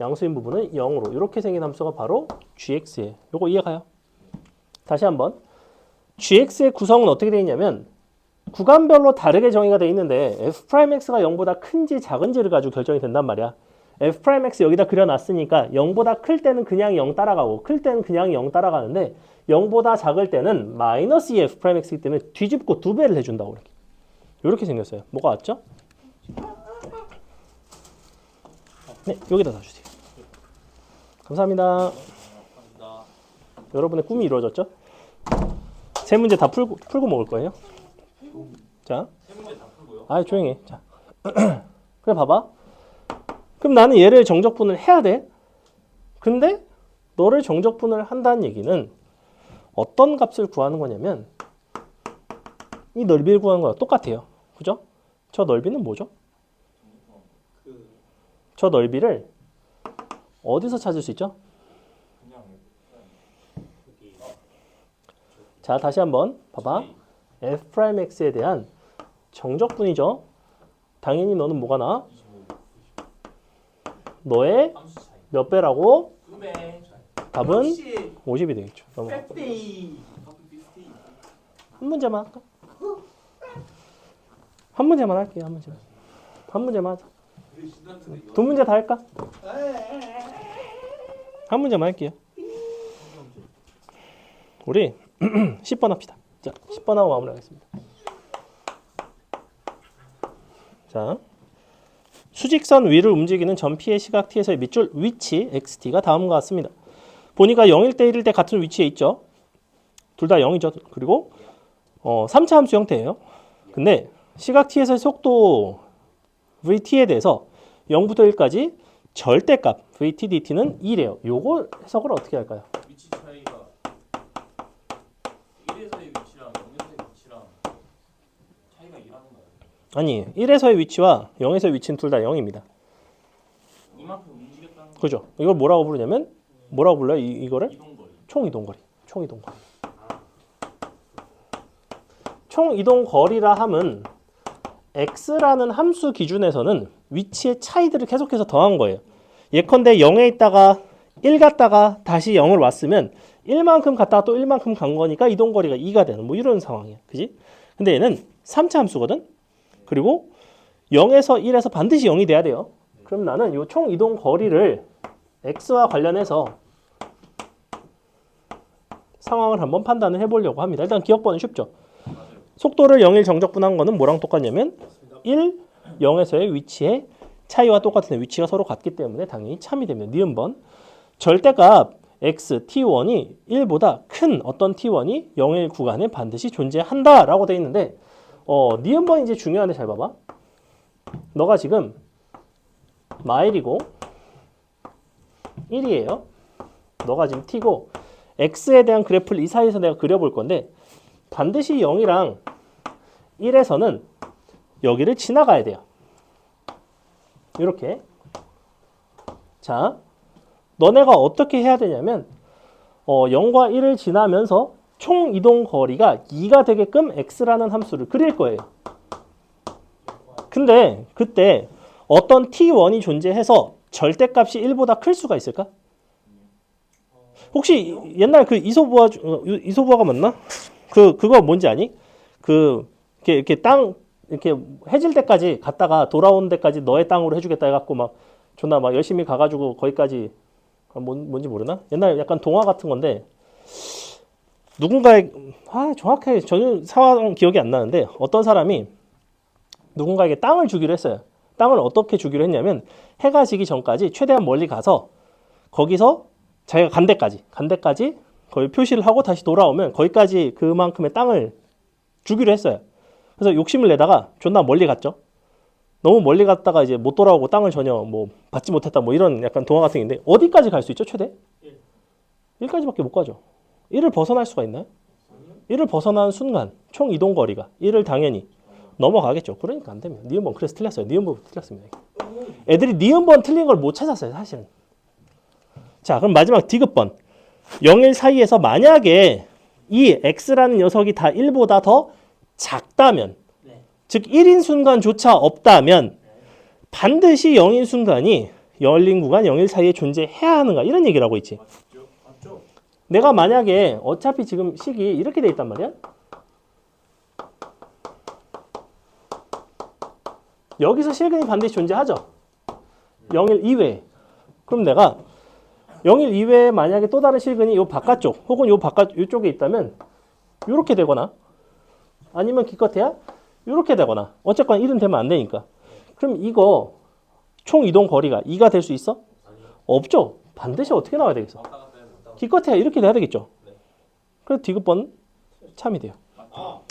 양수인 부분은 0으로 이렇게 생긴 함수가 바로 gx예요. 요거 이해가요? 다시 한번, gx의 구성은 어떻게 되어 있냐면 구간별로 다르게 정의가 되어 있는데 f'x가 0보다 큰지 작은지를 가지고 결정이 된단 말이야. f'x 여기다 그려놨으니까 0보다 클 때는 그냥 0 따라가고 클 때는 그냥 0 따라가는데 0보다 작을 때는 마이너스 2 f'x이기 때문에 뒤집고 2배를 해준다고 이렇게 생겼어요. 뭐가 왔죠? 네, 여기다 놔주세요. 감사합니다. 여러분의 꿈이 이루어졌죠? 세 문제 다 풀고 먹을 거예요. 자, 조용히 해. 자, 그래 봐봐. 그럼 나는 얘를 정적분을 해야 돼. 근데 너를 정적분을 한다는 얘기는 어떤 값을 구하는 거냐면 이 넓이를 구하는 거랑 똑같아요. 그죠? 저 넓이는 뭐죠? 저 넓이를 어디서 찾을 수 있죠? 자, 다시 한번 봐봐. f'x에 대한 정적분이죠. 당연히 너는 뭐가 나와? 너의 몇 배라고? 답은 50이 되겠죠. 넘어가. 한 문제만 할까? 한 문제만 할게요. 한 문제만 하자. 두 문제 다 할까? 한 문제만 할게요. 우리 10번 합시다. 자, 10번 하고 마무리하겠습니다. 자, 수직선 위를 움직이는 전피의 시각 t에서의 밑줄 위치 xt가 다음과 같습니다. 보니까 0일 때 1일 때 같은 위치에 있죠. 둘 다 0이죠. 그리고 3차 함수 형태예요. 근데 시각 t에서의 속도 vt에 대해서 0부터 1까지 절대값 vt dt는 2래요. 요거 해석을 어떻게 할까요? 위치 차이가 1에서의 위치랑 0에서의 위치랑 차이가 2라는 거예요. 아니, 1에서의 위치와 0에서의 위치는 둘 다 0입니다. 이만큼 움직였다는 거. 그죠? 이걸 뭐라고 부르냐면 뭐라고 불러요? 이거를? 이동거리. 총이동거리. 총이동거리. 총이동거리라 함은 x라는 함수 기준에서는 위치의 차이들을 계속해서 더한 거예요. 예컨대 0에 있다가 1 갔다가 다시 0을 왔으면 1만큼 갔다가 또 1만큼 간 거니까 이동거리가 2가 되는 뭐 이런 상황이야. 그지? 근데 얘는 3차 함수거든? 그리고 0에서 1에서 반드시 0이 돼야 돼요. 그럼 나는 이 총 이동 거리를 x와 관련해서 상황을 한번 판단을 해보려고 합니다. 일단 기억번은 쉽죠. 속도를 0일 정적분한 거는 뭐랑 똑같냐면 1, 0에서의 위치의 차이와 똑같은데 위치가 서로 같기 때문에 당연히 참이 됩니다. 니은번 절대값 x t1이 1보다 큰 어떤 t1이 0일 구간에 반드시 존재한다라고 돼 있는데 니은번이 이제 중요한데 잘 봐봐. 너가 지금 마일이고 1이에요. 너가 지금 t고 x에 대한 그래프를 이 사이에서 내가 그려볼 건데 반드시 0이랑 1에서는 여기를 지나가야 돼요. 이렇게. 자, 너네가 어떻게 해야 되냐면 0과 1을 지나면서 총 이동 거리가 2가 되게끔 x라는 함수를 그릴 거예요. 근데 그때 어떤 t1이 존재해서 절대값이 1보다 클 수가 있을까? 혹시 옛날 그 이소부화가 맞나? 그거 뭔지 아니? 이렇게 땅 이렇게 해질 때까지 갔다가 돌아오는 데까지 너의 땅으로 해주겠다 해갖고 막 존나 막 열심히 가가지고 거기까지 뭔지 모르나? 옛날 약간 동화 같은 건데 누군가의 정확하게 전혀 상황 기억이 안 나는데 어떤 사람이 누군가에게 땅을 주기로 했어요. 땅을 어떻게 주기로 했냐면 해가 지기 전까지 최대한 멀리 가서 거기서 자기가 간 데까지 거기 표시를 하고 다시 돌아오면 거기까지 그만큼의 땅을 주기로 했어요. 그래서 욕심을 내다가 존나 멀리 갔죠. 너무 멀리 갔다가 이제 못 돌아오고 땅을 전혀 뭐 받지 못했다 뭐 이런 약간 동화 같은 게 있는데 어디까지 갈 수 있죠 최대? 1까지밖에 못 가죠. 1을 벗어날 수가 있나요? 1을 벗어난 순간 총 이동 거리가 1을 당연히 넘어가겠죠. 그러니까 안 됩니다. 니은번 그래서 틀렸어요. 니은번 틀렸습니다. 애들이 니은번 틀린 걸 못 찾았어요 사실은. 자, 그럼 마지막 디귿번 0일 사이에서 만약에 이 x라는 녀석이 다 1보다 더 작다면 즉 1인 순간조차 없다면 반드시 0인 순간이 열린 구간 0일 사이에 존재해야 하는가 이런 얘기를 하고 있지. 맞죠? 내가 만약에 어차피 지금 식이 이렇게 돼 있단 말이야. 여기서 실근이 반드시 존재하죠. 0일 이외에. 그럼 내가 0일 이외에 만약에 또 다른 실근이 요 바깥쪽 혹은 요 이쪽에 있다면 이렇게 되거나 아니면 기껏해야 이렇게 되거나 어쨌거나 1은 되면 안 되니까. 그럼 이거 총 이동 거리가 2가 될 수 있어? 없죠. 반드시 어떻게 나와야 되겠어? 기껏해야 이렇게 돼야 되겠죠. 그래서 디귿번 참이 돼요. 맞죠?